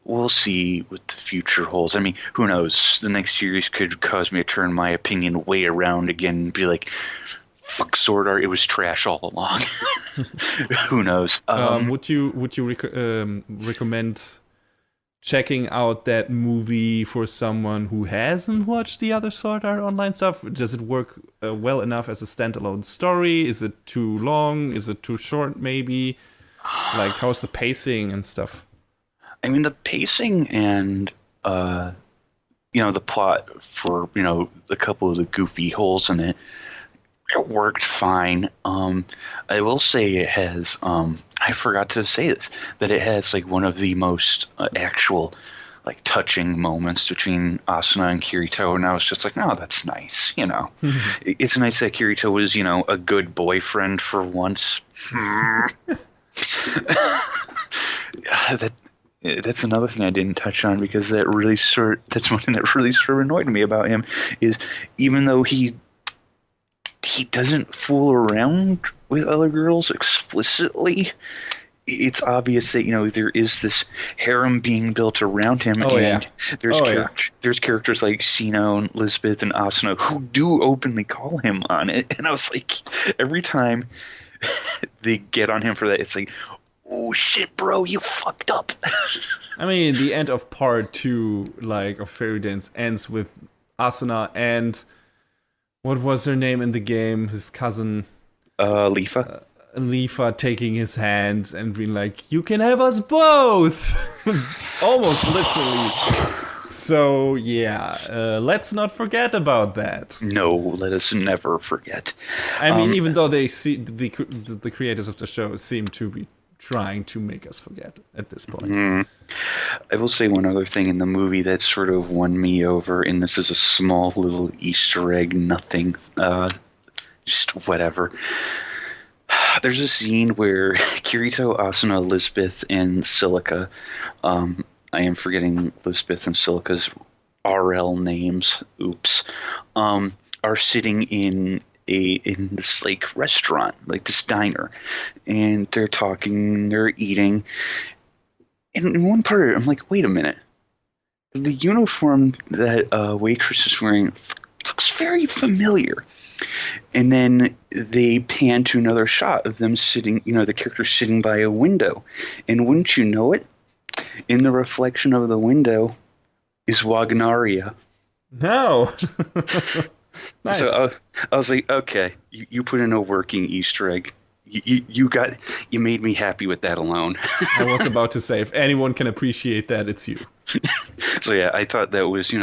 we'll see what the future holds. I mean, who knows? The next series could cause me to turn my opinion way around again and be like, fuck Sword Art, it was trash all along. Who knows? Would you recommend checking out that movie for someone who hasn't watched the other Sword Art Online stuff? Does it work well enough as a standalone story? Is it too long? Is it too short, maybe? How's the pacing and stuff? I mean, the pacing and, the plot for, a couple of the goofy holes in it, it worked fine. I will say it has, I forgot to say this, that it has one of the most actual touching moments between Asuna and Kirito, and I was just like, no, that's nice, It's nice that Kirito was, a good boyfriend for once. That's another thing I didn't touch on, because that's one thing that really sort of annoyed me about him, is even though he doesn't fool around with other girls explicitly, it's obvious that there is this harem being built around him, there's characters like Sino and Lisbeth and Asuna who do openly call him on it, and I was like, every time they get on him for that, it's like, oh shit, bro, you fucked up. I mean, the end of part 2 of Fairy Dance ends with Asuna and what was her name in the game? His cousin, Lifa. Lifa taking his hands and being like, "You can have us both," almost literally. So yeah, let's not forget about that. No, let us never forget. I mean, even though they see the creators of the show seem to be trying to make us forget at this point. Mm-hmm. I will say one other thing in the movie that sort of won me over, and this is a small little Easter egg, nothing, just whatever. There's a scene where Kirito, Asuna, Lisbeth, and Silica, I am forgetting Lisbeth and Silica's RL names, oops, are sitting in this restaurant, this diner, and they're talking, they're eating, and in one part of it, I'm like, wait a minute, the uniform that waitress is wearing looks very familiar. And then they pan to another shot of them sitting, the character sitting by a window, and wouldn't you know it, in the reflection of the window is Wagnaria. No. Nice. So I was like, okay, you put in a working Easter egg. You made me happy with that alone. I was about to say, if anyone can appreciate that, it's you. So yeah, I thought that was,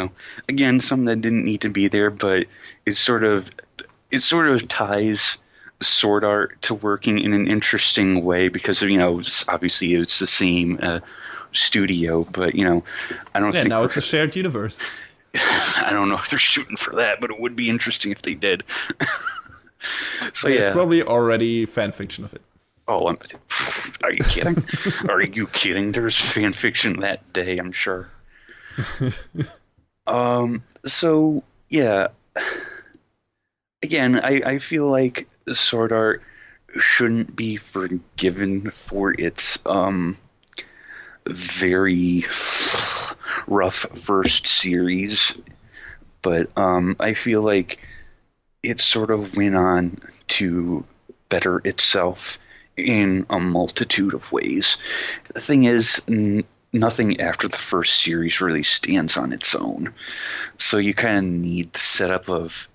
again, something that didn't need to be there, but it sort of ties sword art to working in an interesting way because obviously it's the same studio, but I don't think now it's a shared universe. I don't know if they're shooting for that, but it would be interesting if they did. So It's probably already fan fiction of it. Oh, are you kidding? Are you kidding? There's fan fiction that day, I'm sure. So yeah. Again, I feel like sword art shouldn't be forgiven for its very rough first series, but I feel like it sort of went on to better itself in a multitude of ways. The thing is, nothing after the first series really stands on its own, so you kind of need the setup of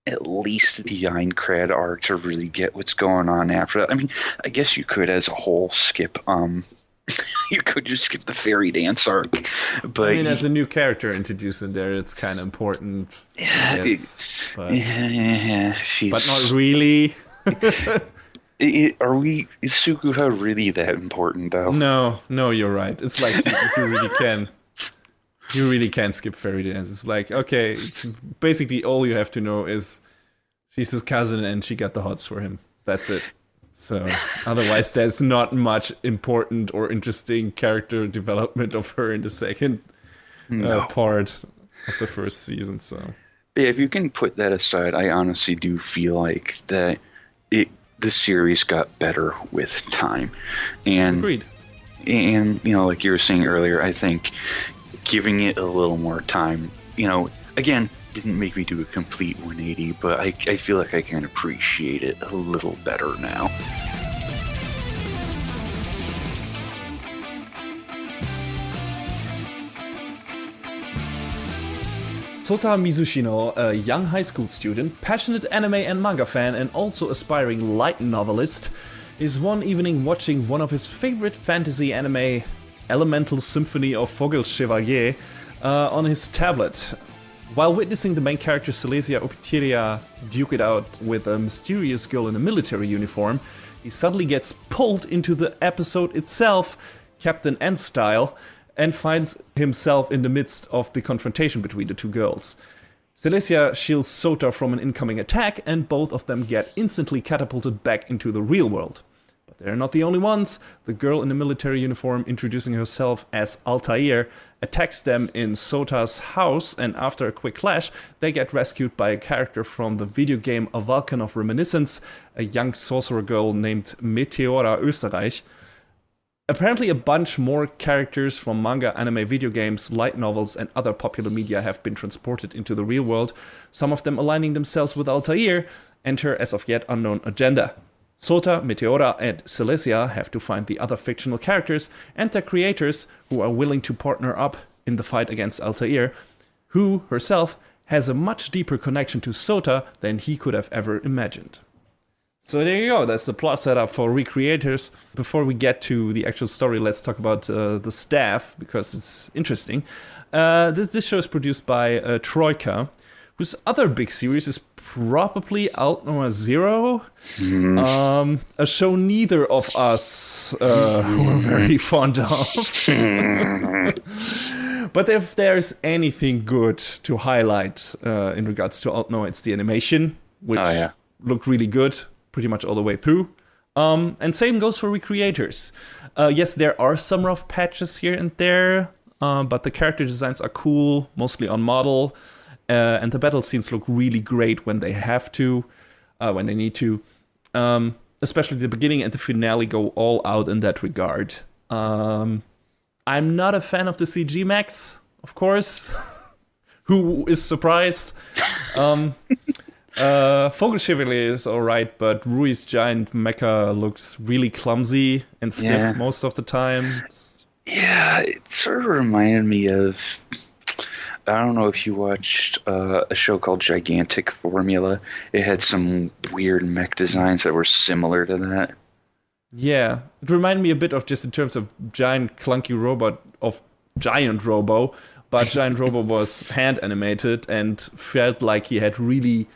at least the Aincrad arc to really get what's going on after that. I mean, I guess you could as a whole skip you could just skip the fairy dance arc, but I mean, as a new character introduced in there, it's kind of important. Yeah, but she's. not really. Is Sukuha really that important though? No, you're right. It's like you really can skip fairy dance. It's like, okay, basically all you have to know is she's his cousin and she got the hots for him. That's it. So otherwise there's not much important or interesting character development of her in the second part of the first season. So yeah, if you can put that aside, I honestly do feel like that the series got better with time. And agreed. And like you were saying earlier, I think giving it a little more time, again, didn't make me do a complete 180, but I feel like I can appreciate it a little better now. Sota Mizushino, a young high school student, passionate anime and manga fan, and also aspiring light novelist, is one evening watching one of his favorite fantasy anime, Elemental Symphony of Vogelchevalier, on his tablet. While witnessing the main character Silesia Optiria duke it out with a mysterious girl in a military uniform, he suddenly gets pulled into the episode itself, Captain N style, and finds himself in the midst of the confrontation between the two girls. Silesia shields Sota from an incoming attack, and both of them get instantly catapulted back into the real world. But they're not the only ones. The girl in the military uniform, introducing herself as Altair, attacks them in Sota's house, and after a quick clash, they get rescued by a character from the video game A Vulcan of Reminiscence, a young sorcerer girl named Meteora Österreich. Apparently a bunch more characters from manga, anime, video games, light novels, and other popular media have been transported into the real world, some of them aligning themselves with Altair and her as of yet unknown agenda. Sota, Meteora, and Silesia have to find the other fictional characters and their creators who are willing to partner up in the fight against Altair, who, herself, has a much deeper connection to Sota than he could have ever imagined. So there you go, that's the plot setup for Recreators. Before we get to the actual story, let's talk about the staff, because it's interesting. This show is produced by Troika, whose other big series is probably Outnoa Zero, a show neither of us were very fond of. But if there's anything good to highlight in regards to Outnoa, it's the animation, which looked really good pretty much all the way through. And same goes for Recreators. Yes, there are some rough patches here and there, but the character designs are cool, mostly on model. And the battle scenes look really great when they have to, when they need to. Especially the beginning and the finale go all out in that regard. I'm not a fan of the CG Max, of course. Who is surprised? Vogelchevalier is alright, but Rui's giant mecha looks really clumsy and stiff most of the time. Yeah, it sort of reminded me of I don't know if you watched a show called Gigantic Formula. It had some weird mech designs that were similar to that. Yeah, it reminded me a bit of, just in terms of giant clunky robot, of Giant Robo, but Giant Robo was hand animated and felt like he had really,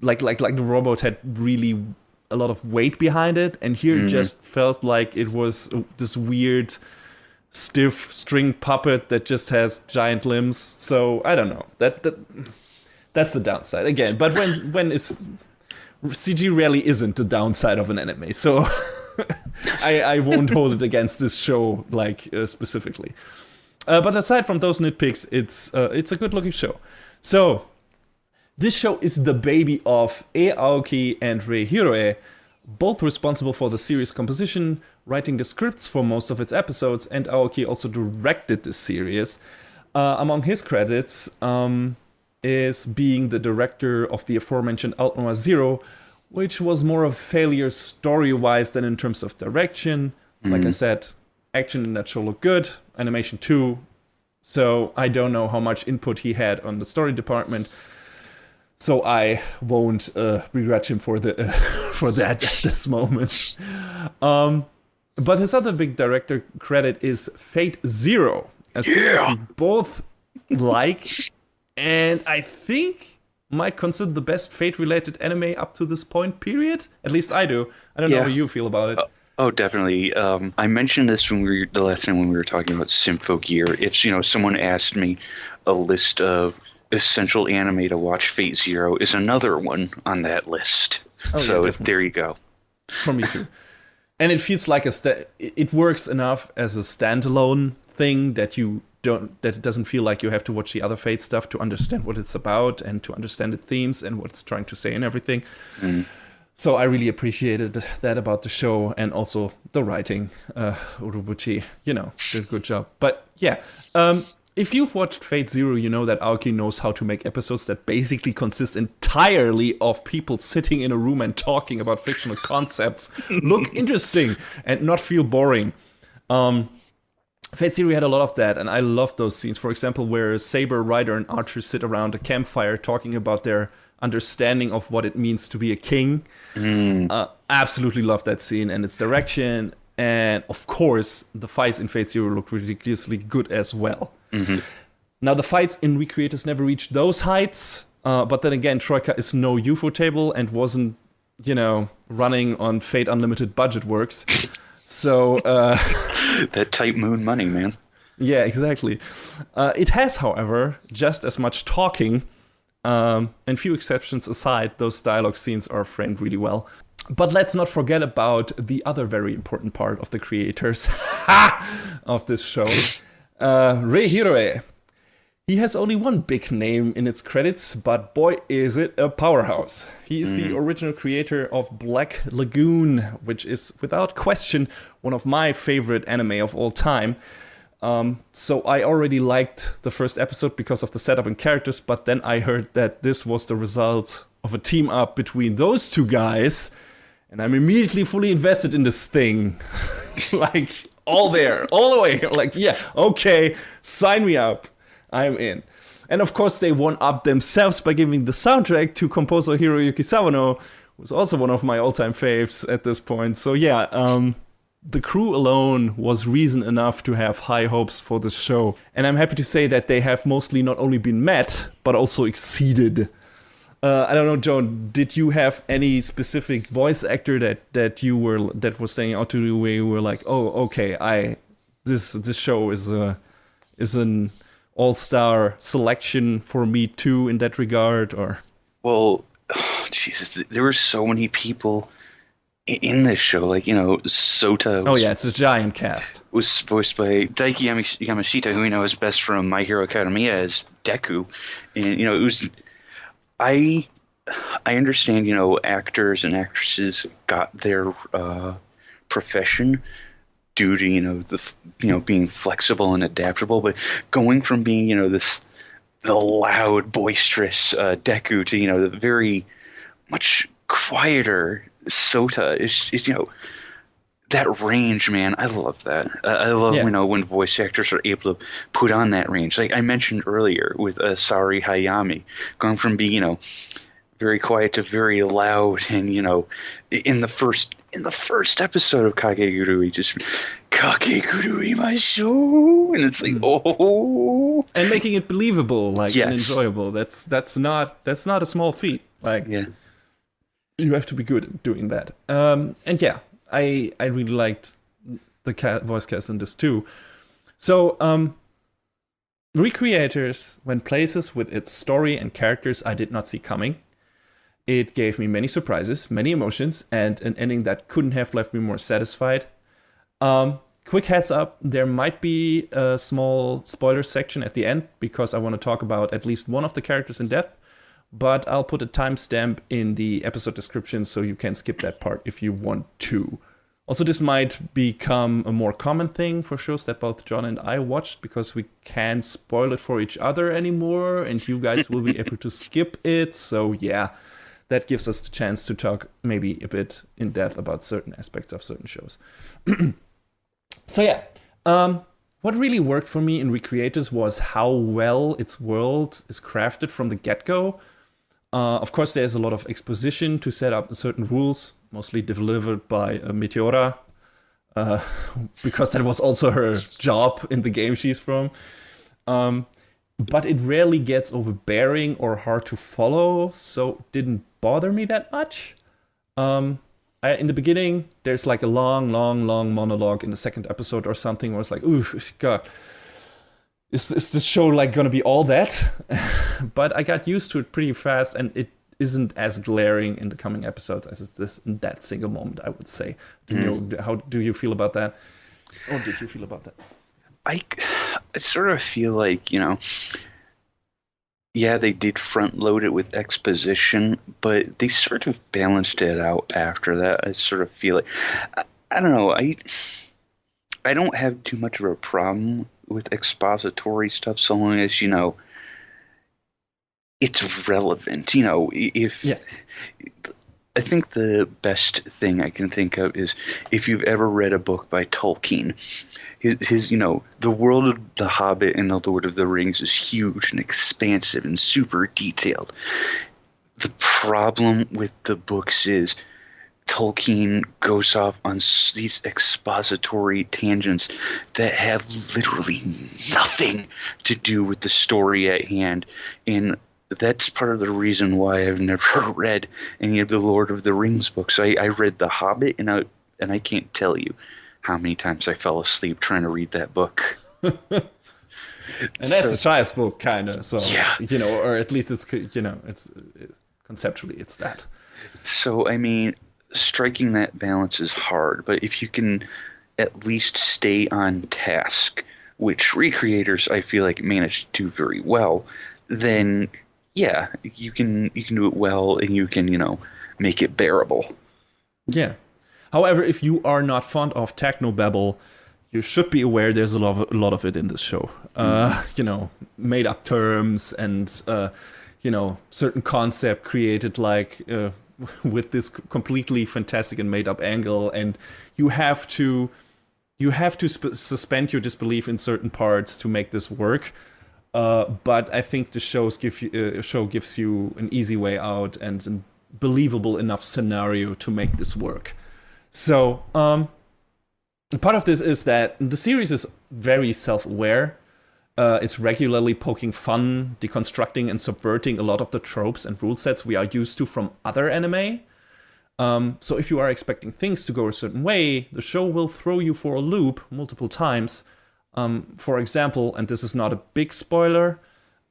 like the robot had really a lot of weight behind it, and here it just felt like it was this weird, stiff string puppet that just has giant limbs. So I don't know. That's the downside again. But when CG rarely isn't the downside of an anime, so I won't hold it against this show specifically. But aside from those nitpicks, it's a good looking show. So this show is the baby of Aoki and Rei Hiroe, both responsible for the series composition, writing the scripts for most of its episodes, and Aoki also directed this series. Among his credits is being the director of the aforementioned Alt Noir Zero, which was more of a failure story-wise than in terms of direction. Like I said, action in that show looked good, animation too, so I don't know how much input he had on the story department. So I won't begrudge him for that at this moment. But his other big director credit is Fate Zero, a series we both like, and I think might consider the best Fate-related anime up to this point, period. At least I do. I don't know how you feel about it. Oh, definitely. I mentioned this the last time when we were talking about Symphogear. If someone asked me a list of essential anime to watch, Fate Zero is another one on that list. So there you go. For me too. And it feels like it works enough as a standalone thing that it doesn't feel like you have to watch the other Fate stuff to understand what it's about and to understand the themes and what it's trying to say and everything. So I really appreciated that about the show, and also the writing. Urobuchi, did a good job. But yeah, if you've watched Fate Zero, you know that Aoki knows how to make episodes that basically consist entirely of people sitting in a room and talking about fictional concepts look interesting and not feel boring. Fate Zero had a lot of that, and I loved those scenes. For example, where Saber, Rider, and Archer sit around a campfire talking about their understanding of what it means to be a king. Absolutely loved that scene and its direction. And of course, the fights in Fate Zero look ridiculously good as well. Now, the fights in Recreators never reached those heights, but then again, Troika is no UFO table and wasn't, running on Fate Unlimited budget works. So that Type Moon money, man. Yeah, exactly. It has, however, just as much talking, and few exceptions aside, those dialogue scenes are framed really well. But let's not forget about the other very important part of the creators of this show, Rei Hiroe. He has only one big name in its credits, but boy, is it a powerhouse. He is the original creator of Black Lagoon, which is, without question, one of my favorite anime of all time. So I already liked the first episode because of the setup and characters, but then I heard that this was the result of a team-up between those two guys, and I'm immediately fully invested in this thing. All the way. Yeah, okay, sign me up. I'm in. And of course, they one-up themselves by giving the soundtrack to composer Hiroyuki Sawano, who's also one of my all-time faves at this point. So yeah, the crew alone was reason enough to have high hopes for this show. And I'm happy to say that they have mostly not only been met, but also exceeded. I don't know, Joan, did you have any specific voice actor that was standing out to you where you were like, oh, okay, this show is an all-star selection for me too in that regard? Or well, Jesus, there were so many people in this show, Sota. Oh yeah, it's a giant cast. Was voiced by Daiki Yamashita, who we know is best from My Hero Academia as Deku, and it was. I understand, actors and actresses got their profession due to being flexible and adaptable, but going from being the loud, boisterous Deku to the very much quieter Sota is that range, man, I love that. I love, Yeah. when voice actors are able to put on that range. Like I mentioned earlier with Sari Hayami, going from being, very quiet to very loud, and in the first episode of Kakegurui, just Kakegurui my soul, and it's like, oh, And making it believable, like, and yes, enjoyable. That's not a small feat. Like, yeah, you have to be good at doing that. And yeah, I really liked the voice cast in this too. So, Recreators went places with its story and characters I did not see coming. It gave me many surprises, many emotions, and an ending that couldn't have left me more satisfied. Quick heads up, there might be a small spoiler section at the end because I want to talk about at least one of the characters in depth, but I'll put a timestamp in the episode description so you can skip that part if you want to. Also, this might become a more common thing for shows that both John and I watched because we can't spoil it for each other anymore, and you guys will be able to skip it. So yeah, that gives us the chance to talk maybe a bit in depth about certain aspects of certain shows. So yeah, what really worked for me in Recreators was how well its world is crafted from the get-go. Of course, there's a lot of exposition to set up certain rules, mostly delivered by Meteora, because that was also her job in the game she's from. But it rarely gets overbearing or hard to follow, so it didn't bother me that much. In the beginning, there's like a long monologue in the second episode or something where it's like, ooh, God, is this show like gonna be all that? But I got used to it pretty fast, and it isn't as glaring in the coming episodes as it is in that single moment, I would say. How do you feel about that? Or did you feel about that? I sort of feel like, yeah, they did front load it with exposition, but they sort of balanced it out after that. I sort of feel like, I don't know, I don't have too much of a problem with expository stuff so long as, it's relevant. Yes. I think the best thing I can think of is if you've ever read a book by Tolkien, his the world of The Hobbit and The Lord of the Rings is huge and expansive and super detailed. The problem with the books is Tolkien goes off on these expository tangents that have literally nothing to do with the story at hand, and that's part of the reason why I've never read any of the Lord of the Rings books. I read The Hobbit, and I can't tell you how many times I fell asleep trying to read that book. And that's a child's book, kind of. So, yeah. Or at least it's, conceptually, it's that. So, I mean, striking that balance is hard, but if you can at least stay on task, which Recreators, I feel like, managed to do very well, then yeah, you can do it well, and you can, make it bearable. Yeah. However, if you are not fond of technobabble, you should be aware there's a lot of it in this show. Made up terms and certain concept created like with this completely fantastic and made up angle, and you have to suspend your disbelief in certain parts to make this work. But I think the show gives you an easy way out and a believable enough scenario to make this work. So, part of this is that the series is very self-aware. It's regularly poking fun, deconstructing, and subverting a lot of the tropes and rule sets we are used to from other anime. So if you are expecting things to go a certain way, the show will throw you for a loop multiple times. For example, and this is not a big spoiler,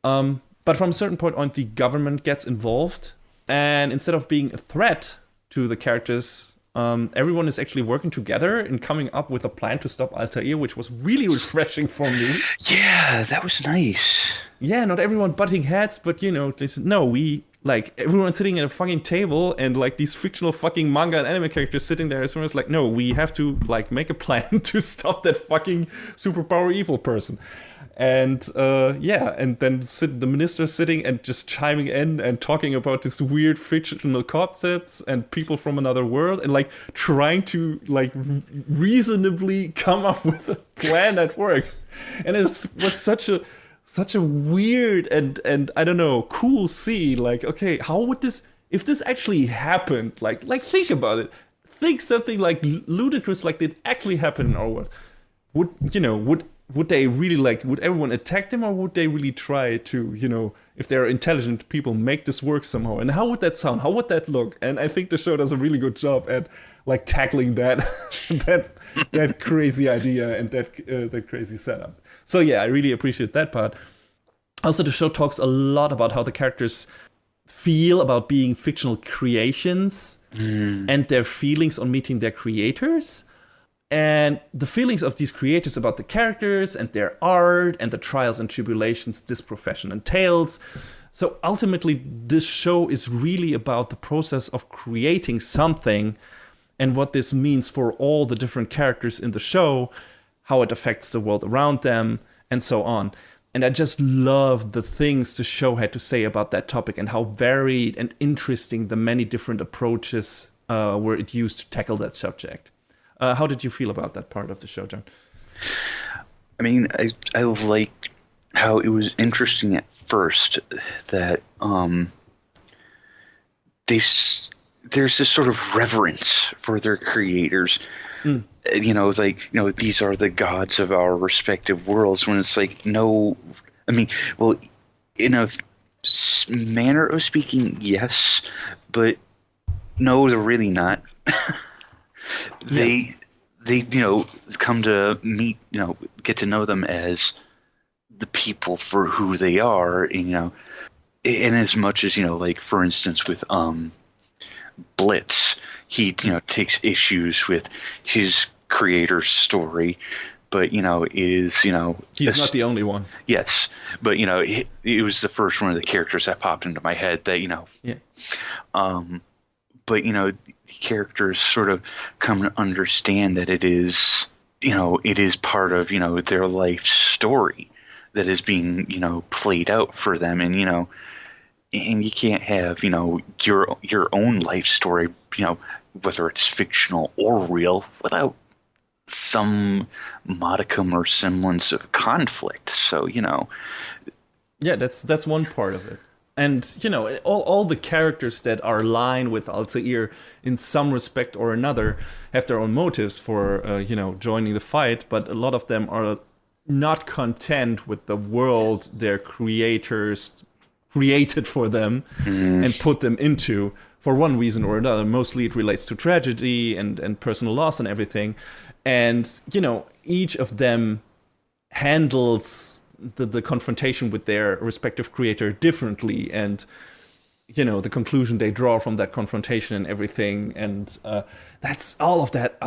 but from a certain point on, the government gets involved, and instead of being a threat to the characters, everyone is actually working together and coming up with a plan to stop Altair, which was really refreshing for me. Yeah, that was nice. Yeah, not everyone butting heads, but they said, no, we like everyone sitting at a fucking table and like these fictional fucking manga and anime characters sitting there. As soon as like, no, we have to like make a plan to stop that fucking superpower evil person. And and then the minister sitting and just chiming in and talking about this weird fictional concepts and people from another world, and like trying to like reasonably come up with a plan that works. And it was such a weird and I don't know, cool scene. Like, okay, how would this, if this actually happened, like think about it. Think something like ludicrous like did actually happen in our world. Would they really would everyone attack them, or would they really try to, if they're intelligent people, make this work somehow? And how would that sound? How would that look? And I think the show does a really good job at like tackling that that crazy idea and that crazy setup. So yeah, I really appreciate that part. Also, the show talks a lot about how the characters feel about being fictional creations and their feelings on meeting their creators. And the feelings of these creators about the characters and their art and the trials and tribulations this profession entails. So ultimately, this show is really about the process of creating something and what this means for all the different characters in the show, how it affects the world around them, and so on. And I just love the things the show had to say about that topic and how varied and interesting the many different approaches were it used to tackle that subject. How did you feel about that part of the show, John? I mean, I like how it was interesting at first that there's this sort of reverence for their creators. These are the gods of our respective worlds, when it's like, no, I mean, well, in a manner of speaking, yes, but no, they're really not. They come to meet, get to know them as the people for who they are, and in as much as, like, for instance, with Blitz, he, takes issues with his creator's story, but, he's not the only one. Yes, but, it was the first one of the characters that popped into my head that, but, the characters sort of come to understand that it is part of, their life story that is being, played out for them. And, and you can't have, your own life story, whether it's fictional or real, without some modicum or semblance of conflict. So, Yeah, that's one part of it. And, all the characters that are aligned with Altair in some respect or another have their own motives for, joining the fight. But a lot of them are not content with the world their creators created for them and put them into for one reason or another. Mostly it relates to tragedy and personal loss and everything. And, each of them handles the confrontation with their respective creator differently, and the conclusion they draw from that confrontation and everything. And that's all of that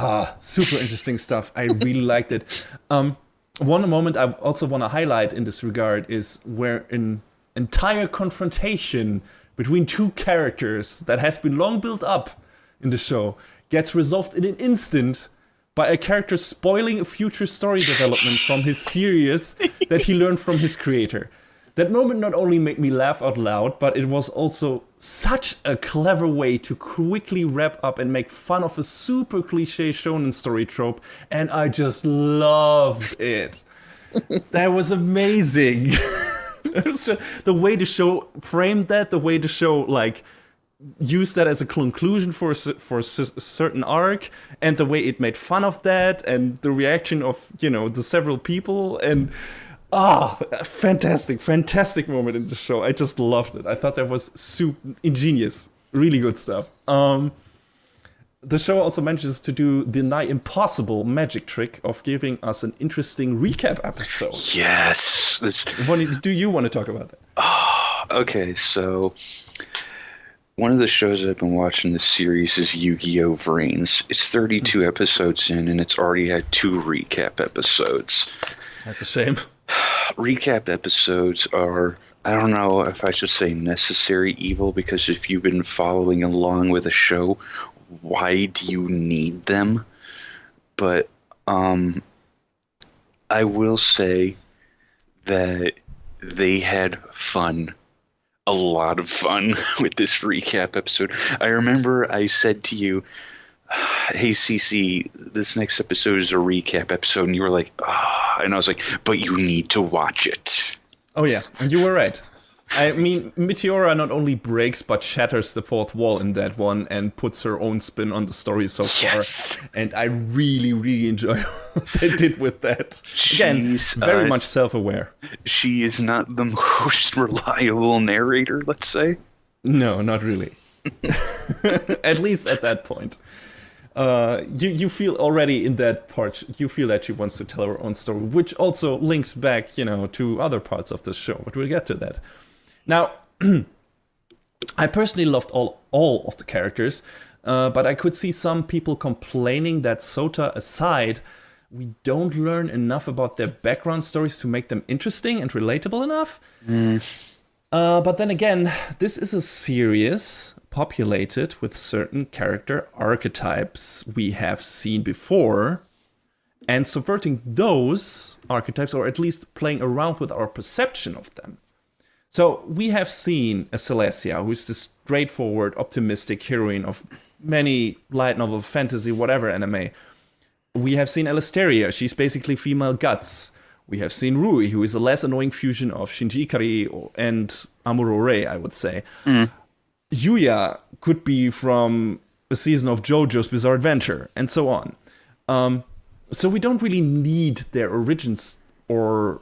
super interesting stuff. I really liked it. One moment I also want to highlight in this regard is where an entire confrontation between two characters that has been long built up in the show gets resolved in an instant by a character spoiling a future story development from his series that he learned from his creator. That moment not only made me laugh out loud, but it was also such a clever way to quickly wrap up and make fun of a super cliche shonen story trope, and I just loved it. That was amazing. It was just, the way the show framed that, the way the show used that as a conclusion for a certain arc, and the way it made fun of that, and the reaction of the several people, and fantastic moment in the show. I just loved it. I thought that was super ingenious, really good stuff. The show also manages to do the nigh impossible magic trick of giving us an interesting recap episode. Yes. Do you want to talk about that? Okay, so one of the shows I've been watching this series is Yu-Gi-Oh! Vrains. It's 32 episodes in, and it's already had 2 recap episodes. That's a shame. Recap episodes are I don't know if I should say necessary evil, because if you've been following along with a show, why do you need them? But I will say that they had fun, a lot of fun with this recap episode. I remember I said to you, "Hey CC, this next episode is a recap episode," and you were like, "Ah," and I was like, "But you need to watch it." Oh yeah, and you were right. I mean, Meteora not only breaks but shatters the fourth wall in that one and puts her own spin on the story so far. Yes. And I really, really enjoy what they did with that. Again, She's, very much self-aware. She is not the most reliable narrator, let's say. No, not really. At least at that point. You feel already in that part, you feel that she wants to tell her own story, which also links back, to other parts of the show, but we'll get to that. Now, I personally loved all of the characters, but I could see some people complaining that Sota aside, we don't learn enough about their background stories to make them interesting and relatable enough. But then again, this is a series populated with certain character archetypes we have seen before, and subverting those archetypes, or at least playing around with our perception of them. So we have seen a Celestia, who is this straightforward, optimistic heroine of many light novel, fantasy, whatever anime. We have seen Alisteria, she's basically female guts. We have seen Rui, who is a less annoying fusion of Shinji Ikari and Amuro Rei, I would say. Yuya could be from a season of JoJo's Bizarre Adventure, and so on. So we don't really need their origins or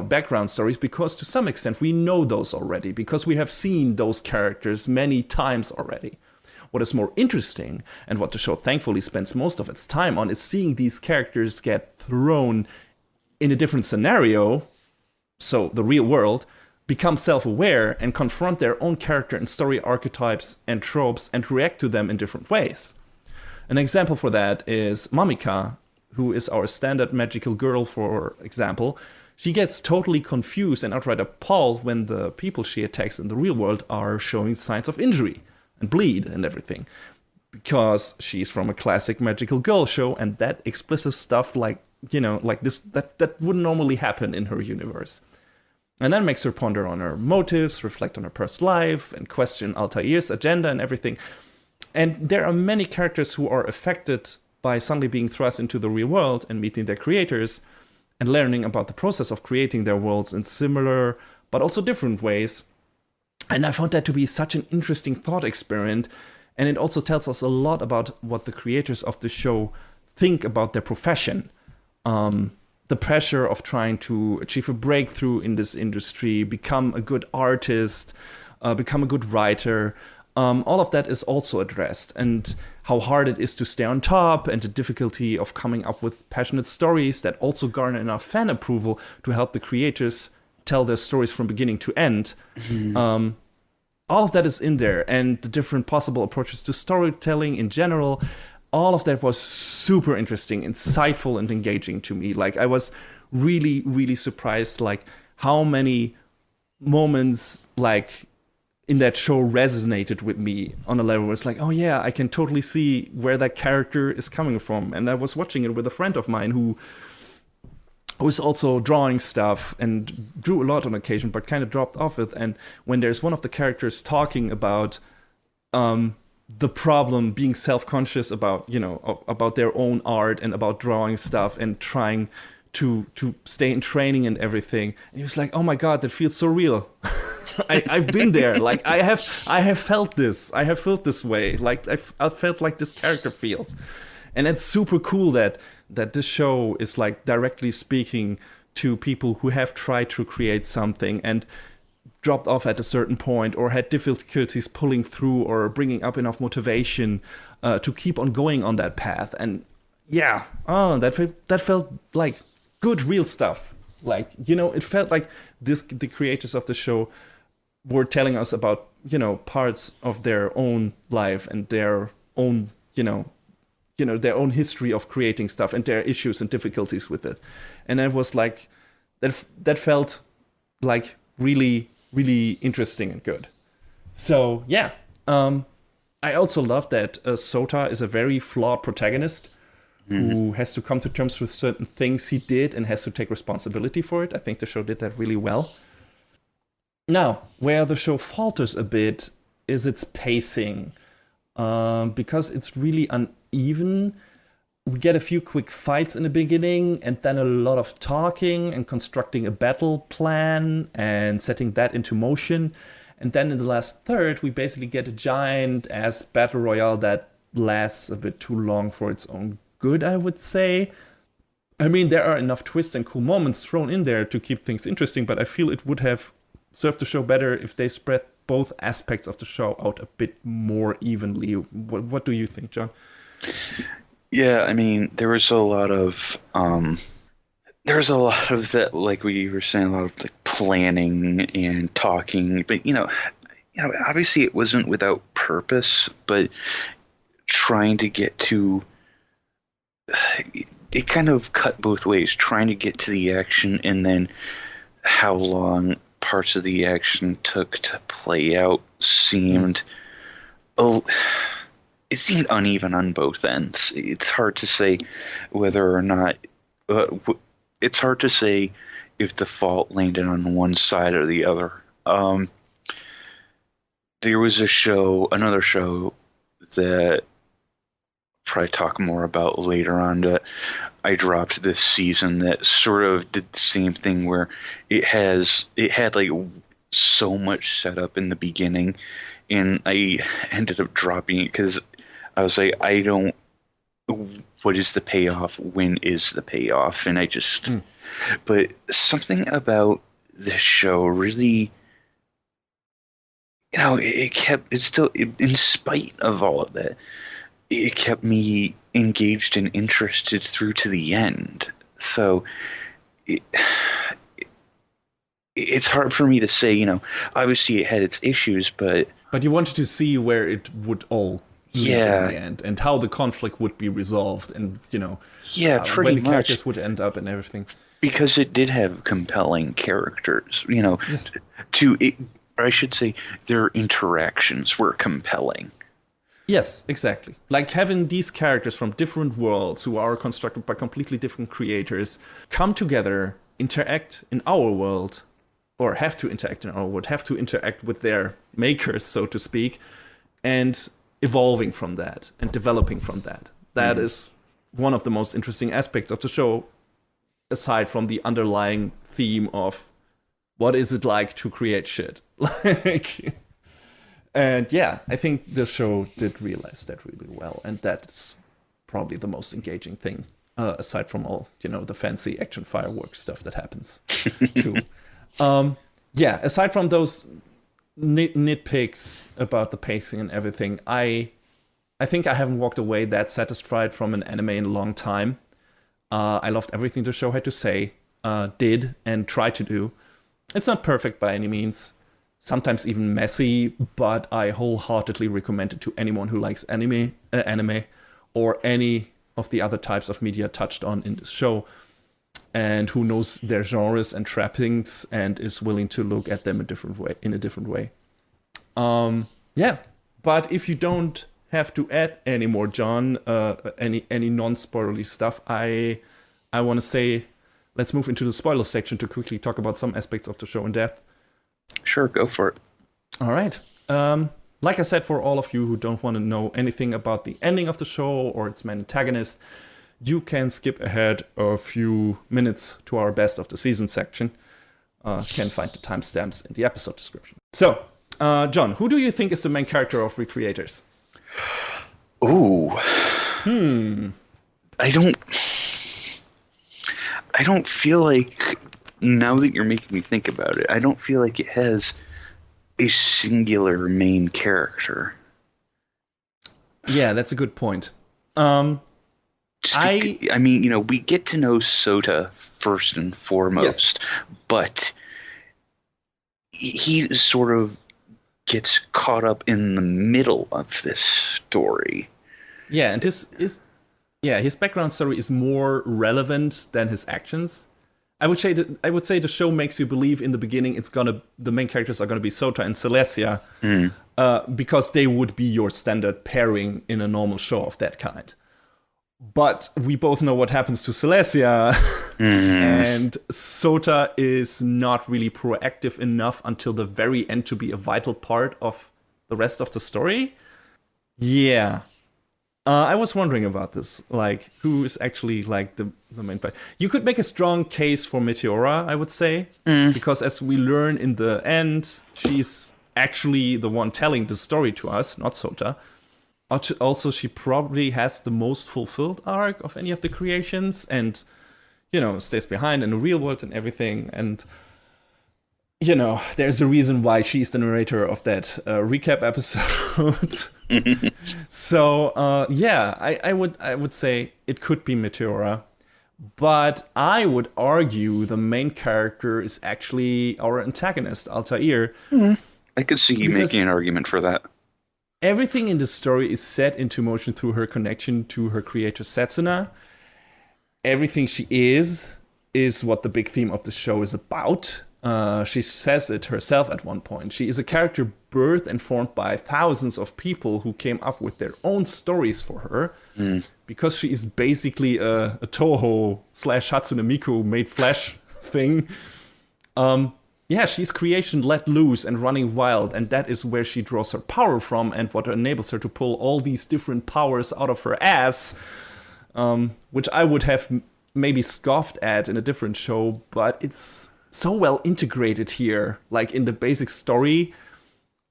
background stories, because to some extent we know those already, because we have seen those characters many times already. What is more interesting, and what the show thankfully spends most of its time on, is seeing these characters get thrown in a different scenario, so the real world, become self-aware and confront their own character and story archetypes and tropes and react to them in different ways. An example for that is Mamika, who is our standard magical girl, for example. She gets totally confused and outright appalled when the people she attacks in the real world are showing signs of injury and bleed and everything. Because she's from a classic magical girl show, and that explicit stuff like this, that wouldn't normally happen in her universe. And that makes her ponder on her motives, reflect on her past life, and question Altair's agenda and everything. And there are many characters who are affected by suddenly being thrust into the real world and meeting their creators, and learning about the process of creating their worlds in similar but also different ways. And I found that to be such an interesting thought experiment, and it also tells us a lot about what the creators of the show think about their profession. The pressure of trying to achieve a breakthrough in this industry, become a good artist, become a good writer. All of that is also addressed, and how hard it is to stay on top, and the difficulty of coming up with passionate stories that also garner enough fan approval to help the creators tell their stories from beginning to end. All of that is in there, and the different possible approaches to storytelling in general. All of that was super interesting, insightful, and engaging to me. Like, I was really, really surprised, like, how many moments, like, in that show resonated with me on a level where it's like, oh yeah, I can totally see where that character is coming from. And I was watching it with a friend of mine who was also drawing stuff and drew a lot on occasion, but kind of dropped off it. And when there's one of the characters talking about the problem, being self-conscious about, about their own art and about drawing stuff and trying to stay in training and everything, and he was like, oh my god, that feels so real. I've been there. Like, I have felt this. I have felt this way. Like, I felt like this character feels. And it's super cool that this show is like directly speaking to people who have tried to create something and dropped off at a certain point, or had difficulties pulling through or bringing up enough motivation to keep on going on that path. And yeah, that felt like good, real stuff. Like, it felt like the creators of the show were telling us about, parts of their own life and their own, their own history of creating stuff and their issues and difficulties with it. And it was like, that felt like really really interesting and good. So yeah, I also love that Sota is a very flawed protagonist who has to come to terms with certain things he did and has to take responsibility for it. I think the show did that really well. Now, where the show falters a bit is its pacing, because it's really uneven. We get a few quick fights in the beginning, and then a lot of talking and constructing a battle plan and setting that into motion. And then in the last third, we basically get a giant-ass battle royale that lasts a bit too long for its own good, I would say. I mean, there are enough twists and cool moments thrown in there to keep things interesting, but I feel it would have served the show better if they spread both aspects of the show out a bit more evenly. What do you think, John? Yeah, I mean, there was a lot of that, like we were saying, a lot of like planning and talking, but obviously it wasn't without purpose, but trying to get to it kind of cut both ways, trying to get to the action and then how long parts of the action took to play out seemed it seemed uneven on both ends. It's hard to say whether or not it's hard to say if the fault landed on one side or the other. There was another show that I'll probably talk more about later on that I dropped this season that sort of did the same thing, where it had like so much setup in the beginning, and I ended up dropping it because I was like, what is the payoff? When is the payoff? And I just, but something about this show really, in spite of all of that, it kept me engaged and interested through to the end. So it's hard for me to say, obviously it had its issues, but you wanted to see where it would all lead in the end, and how the conflict would be resolved, and pretty where the much characters would end up and everything. Because it did have compelling characters, Yes. or I should say, their interactions were compelling. Yes, exactly. Like having these characters from different worlds who are constructed by completely different creators come together, interact in our world, or have to interact in our world, have to interact with their makers, so to speak, and evolving from that and developing from that. That is one of the most interesting aspects of the show, aside from the underlying theme of what is it like to create shit. And yeah, I think the show did realize that really well, and that's probably the most engaging thing, aside from all the fancy action fireworks stuff that happens too. Aside from those nitpicks about the pacing and everything, I think I haven't walked away that satisfied from an anime in a long time. I loved everything the show had to say, did, and tried to do. It's not perfect by any means, sometimes even messy, but I wholeheartedly recommend it to anyone who likes anime, or any of the other types of media touched on in this show, and who knows their genres and trappings and is willing to look at them in a different way. But if you don't have to add any more, John, any non-spoilerly stuff, I want to say let's move into the spoiler section to quickly talk about some aspects of the show in depth. Sure, go for it. All right. Like I said, for all of you who don't want to know anything about the ending of the show or its main antagonist, you can skip ahead a few minutes to our best of the season section. Can find the timestamps in the episode description. So, John, who do you think is the main character of Recreators? Ooh. I don't feel like, now that you're making me think about it, I don't feel like it has a singular main character. Yeah, that's a good point. I mean, we get to know Sota first and foremost, but he sort of gets caught up in the middle of this story. Yeah, and his background story is more relevant than his actions. I would say the show makes you believe in the beginning the main characters are gonna be Sota and Celestia, because they would be your standard pairing in a normal show of that kind. But we both know what happens to Celestia, and Sota is not really proactive enough until the very end to be a vital part of the rest of the story. Yeah. I was wondering about this, like, who is actually, like, the main part. You could make a strong case for Meteora, I would say, because as we learn in the end, she's actually the one telling the story to us, not Sota. Also, she probably has the most fulfilled arc of any of the creations, and, stays behind in the real world and everything, and... there's a reason why she's the narrator of that recap episode. So, I would say it could be Meteora. But I would argue the main character is actually our antagonist, Altair. I could see you making an argument for that. Everything in the story is set into motion through her connection to her creator, Setsuna. Everything she is what the big theme of the show is about. She says it herself at one point. She is a character birthed and formed by thousands of people who came up with their own stories for her. Because she is basically a Toho / Hatsune Miku made flesh thing. She's creation let loose and running wild, and that is where she draws her power from and what enables her to pull all these different powers out of her ass, which I would have maybe scoffed at in a different show, but it's so well integrated here, like in the basic story,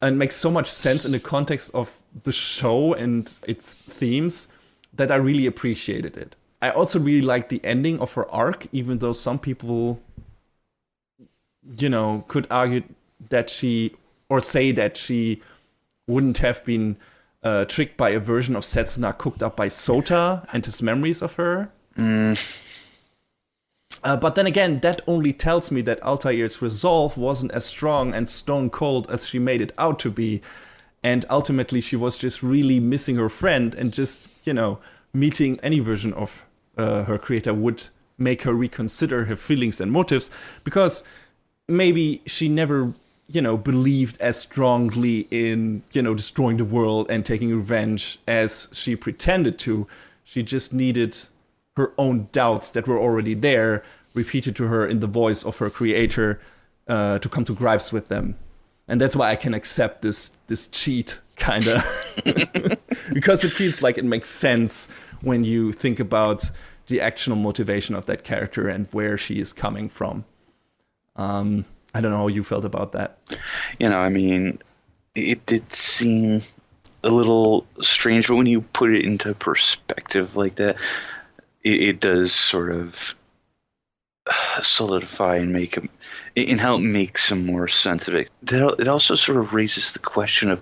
and makes so much sense in the context of the show and its themes that I really appreciated it. I also really liked the ending of her arc, even though some people, could argue that say that she wouldn't have been tricked by a version of Setsuna cooked up by Sota and his memories of her. But then again, that only tells me that Altair's resolve wasn't as strong and stone cold as she made it out to be. And ultimately, she was just really missing her friend, and just, meeting any version of her creator would make her reconsider her feelings and motives, because maybe she never, believed as strongly in, destroying the world and taking revenge as she pretended to. She just needed her own doubts that were already there, repeated to her in the voice of her creator, to come to gripes with them. And that's why I can accept this cheat, kinda. Because it feels like it makes sense when you think about the actual motivation of that character and where she is coming from. I don't know how you felt about that. It did seem a little strange, but when you put it into perspective like that, it does sort of solidify and help make some more sense of it. It also sort of raises the question of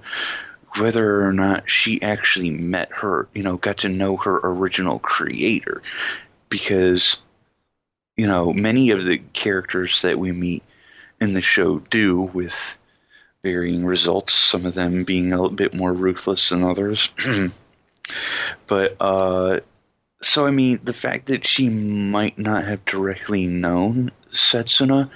whether or not she actually met her, got to know her original creator. Because, many of the characters that we meet in the show do, with varying results, some of them being a little bit more ruthless than others. But, the fact that she might not have directly known Setsuna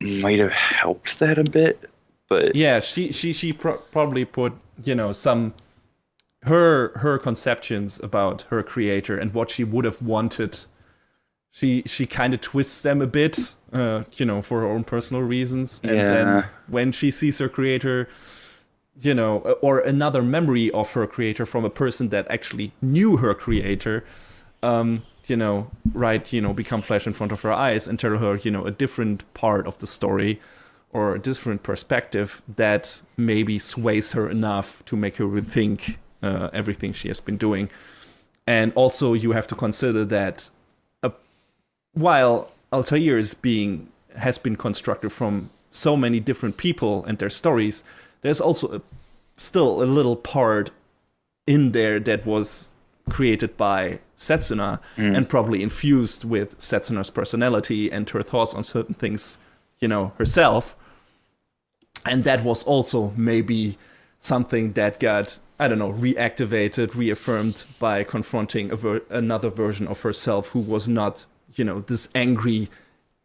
might have helped that a bit, but... Yeah, she probably put, some... Her conceptions about her creator and what she would have wanted, she kind of twists them a bit, for her own personal reasons. And then when she sees her creator... or another memory of her creator from a person that actually knew her creator, become flesh in front of her eyes and tell her, a different part of the story or a different perspective that maybe sways her enough to make her rethink everything she has been doing. And also you have to consider that while Altair has been constructed from so many different people and their stories, there's also still a little part in there that was created by Setsuna and probably infused with Setsuna's personality and her thoughts on certain things, herself. And that was also maybe something that got, reactivated, reaffirmed by confronting another version of herself who was not, this angry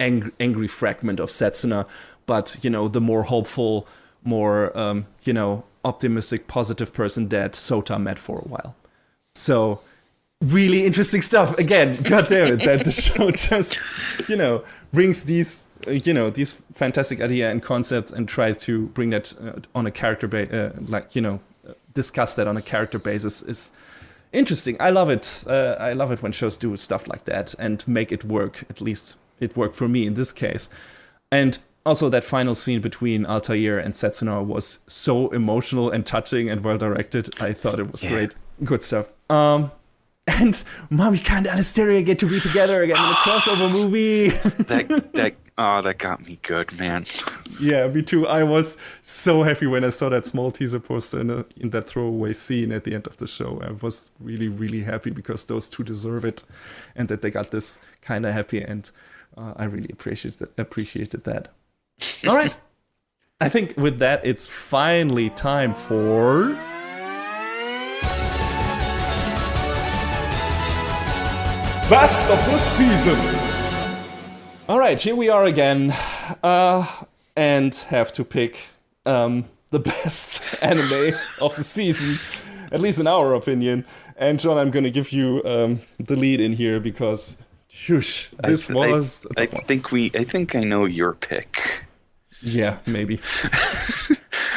angry fragment of Setsuna, but the more hopeful, more optimistic, positive person that Sota met for a while. So really interesting stuff. Again, god damn it, that the show just brings these these fantastic idea and concepts and tries to bring that on a character discuss that on a character basis is interesting. I love it. I love it when shows do stuff like that and make it work. At least it worked for me in this case. And also that final scene between Altair and Setsuna was so emotional and touching and well directed. I thought it was great. Good stuff. And Mamika and Alistair get to be together again in a crossover movie. that got me good, man. Yeah, me too. I was so happy when I saw that small teaser poster in that throwaway scene at the end of the show. I was really, really happy because those two deserve it, and that they got this kind of happy end. I really appreciated that. All right. I think with that, it's finally time for... Best of the season! Alright, here we are again, and have to pick the best anime of the season, at least in our opinion. And John, I'm gonna give you the lead in here because, I think I know your pick. Yeah, maybe.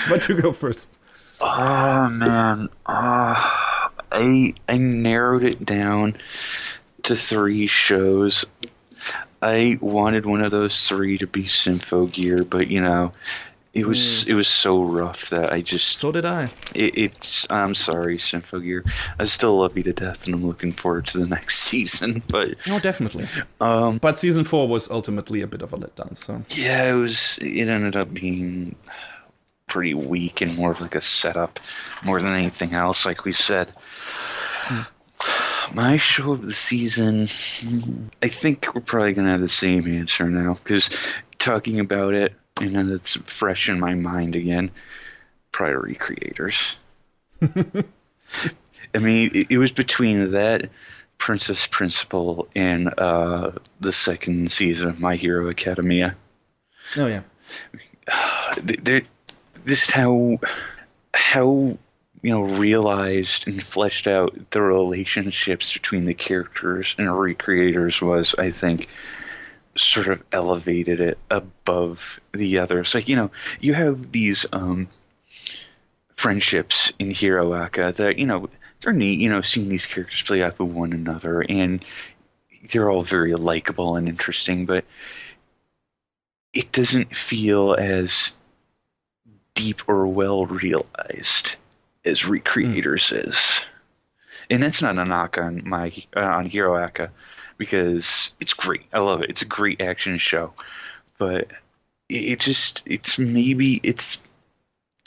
But you go first. Oh man, I narrowed it down to 3 shows. I wanted one of those 3 to be Symphogear, but it was so rough that I just... So did I. I'm sorry, Symphogear. I still love you to death, and I'm looking forward to the next season. But oh, definitely. But season 4 was ultimately a bit of a letdown. So yeah, it ended up being pretty weak and more of like a setup, more than anything else. Like we said. My show of the season, I think we're probably going to have the same answer now, because talking about it, and it's fresh in my mind again, probably Recreators. I mean, it was between that, Princess Principal, and the second season of My Hero Academia. Oh, yeah. Just how realized and fleshed out the relationships between the characters and Recreators was, I think, sort of elevated it above the others. Like, you have these friendships in Hero Aka that, they're neat, seeing these characters play off of one another, and they're all very likable and interesting, but it doesn't feel as deep or well realized as Recreators is. And that's not a knock on on Hero Aka, because it's great. I love it. It's a great action show. But it's maybe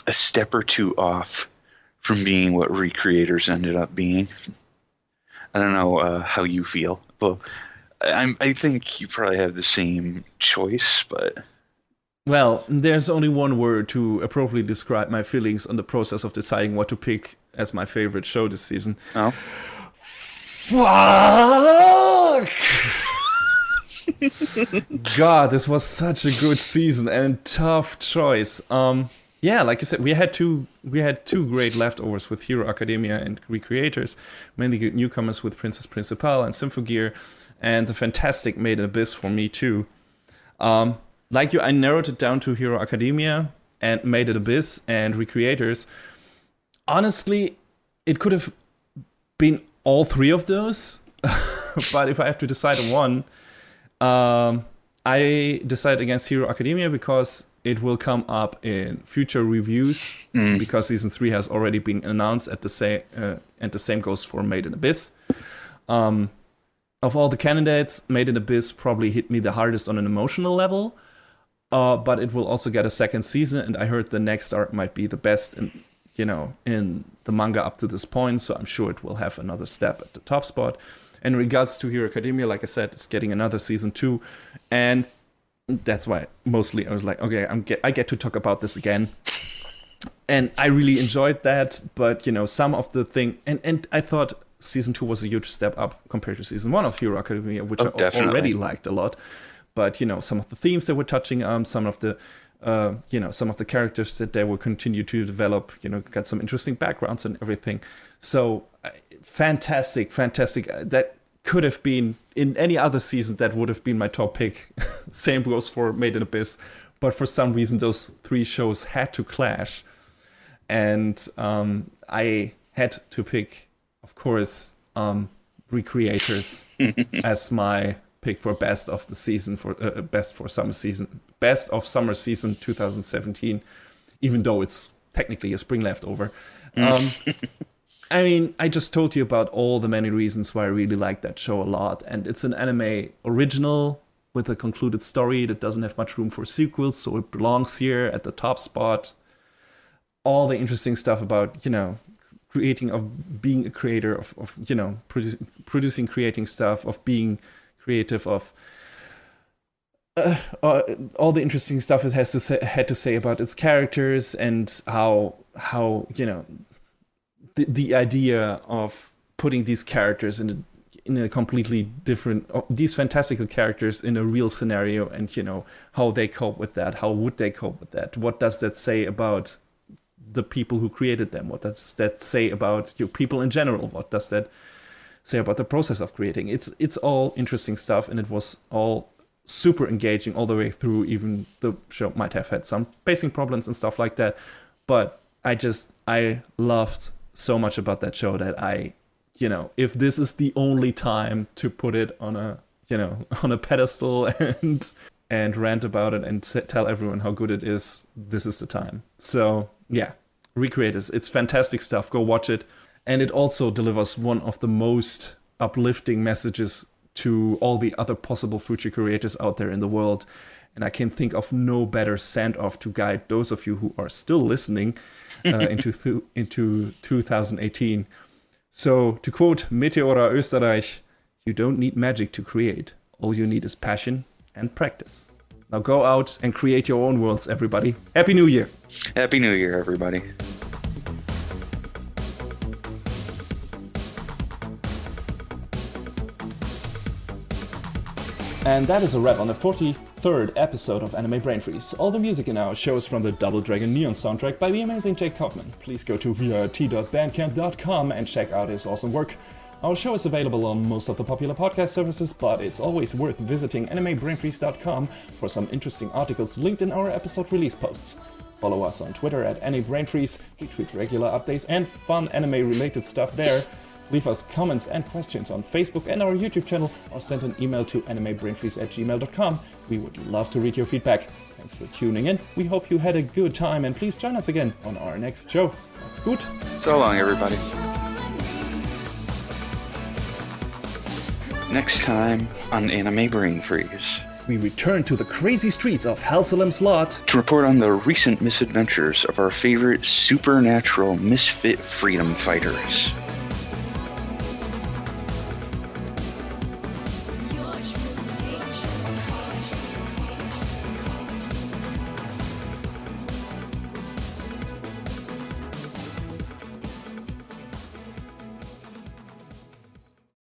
a step or 2 off from being what Recreators ended up being. I don't know how you feel. Well, I think you probably have the same choice, but... Well, there's only one word to appropriately describe my feelings on the process of deciding what to pick as my favorite show this season. Oh. Fuck! God, this was such a good season and tough choice. Yeah, like you said, we had two great leftovers with Hero Academia and Recreators, mainly good newcomers with Princess Principal and Symphogear, and the fantastic Made in Abyss for me too. Like you, I narrowed it down to Hero Academia and Made in Abyss and Recreators. Honestly, it could have been all 3 of those, but if I have to decide on one, I decided against Hero Academia because it will come up in future reviews, because season 3 has already been announced and the same goes for Made in Abyss. Of all the candidates, Made in Abyss probably hit me the hardest on an emotional level. But it will also get a second season, and I heard the next arc might be the best in the manga up to this point, so I'm sure it will have another step at the top spot. And in regards to Hero Academia, like I said, it's getting another season 2, and that's why mostly I was like, okay, I get to talk about this again. And I really enjoyed that, but some of the thing, and I thought season 2 was a huge step up compared to season 1 of Hero Academia, which I definitely already liked a lot. but some of the themes they were touching on, some of the some of the characters that they will continue to develop, got some interesting backgrounds and everything. So fantastic. That could have been in any other season, that would have been my top pick. Same goes for Made in Abyss, but for some reason those three shows had to clash, and I had to pick, of course, Recreators as my pick for best of the season, for best of summer season 2017, even though it's technically a spring leftover. I mean, I just told you about all the many reasons why I really like that show a lot, and it's an anime original with a concluded story that doesn't have much room for sequels, so it belongs here at the top spot. All the interesting stuff about, being a creator, of producing, creating stuff, of being creative, of all the interesting stuff it had to say about its characters, and how the idea of putting these characters in a completely different, these fantastical characters in a real scenario, and how they cope with that. How would they cope with that? What does that say about the people who created them? What does that say about people in general? What does that say about the process of creating? It's all interesting stuff, and it was all super engaging all the way through. Even the show might have had some pacing problems and stuff like that, but I loved so much about that show that if this is the only time to put it on a on a pedestal and rant about it and tell everyone how good it is, this is the time. So yeah, Recreators, it's fantastic stuff. Go watch it. And it also delivers one of the most uplifting messages to all the other possible future creators out there in the world. And I can think of no better send-off to guide those of you who are still listening into 2018. So, to quote Meteora Österreich, you don't need magic to create. All you need is passion and practice. Now go out and create your own worlds, everybody. Happy New Year! Happy New Year, everybody. And that is a wrap on the 43rd episode of Anime Brain Freeze. All the music in our show is from the Double Dragon Neon soundtrack by the amazing Jake Kaufman. Please go to vrt.bandcamp.com and check out his awesome work. Our show is available on most of the popular podcast services, but it's always worth visiting animebrainfreeze.com for some interesting articles linked in our episode release posts. Follow us on Twitter at AnimeBrainFreeze. We tweet regular updates and fun anime-related stuff there. Leave us comments and questions on Facebook and our YouTube channel, or send an email to animebrainfreeze@gmail.com. We would love to read your feedback. Thanks for tuning in. We hope you had a good time, and please join us again on our next show. That's good. So long, everybody. Next time on Anime Brain Freeze, we return to the crazy streets of Halsalem's Lot to report on the recent misadventures of our favorite supernatural misfit freedom fighters.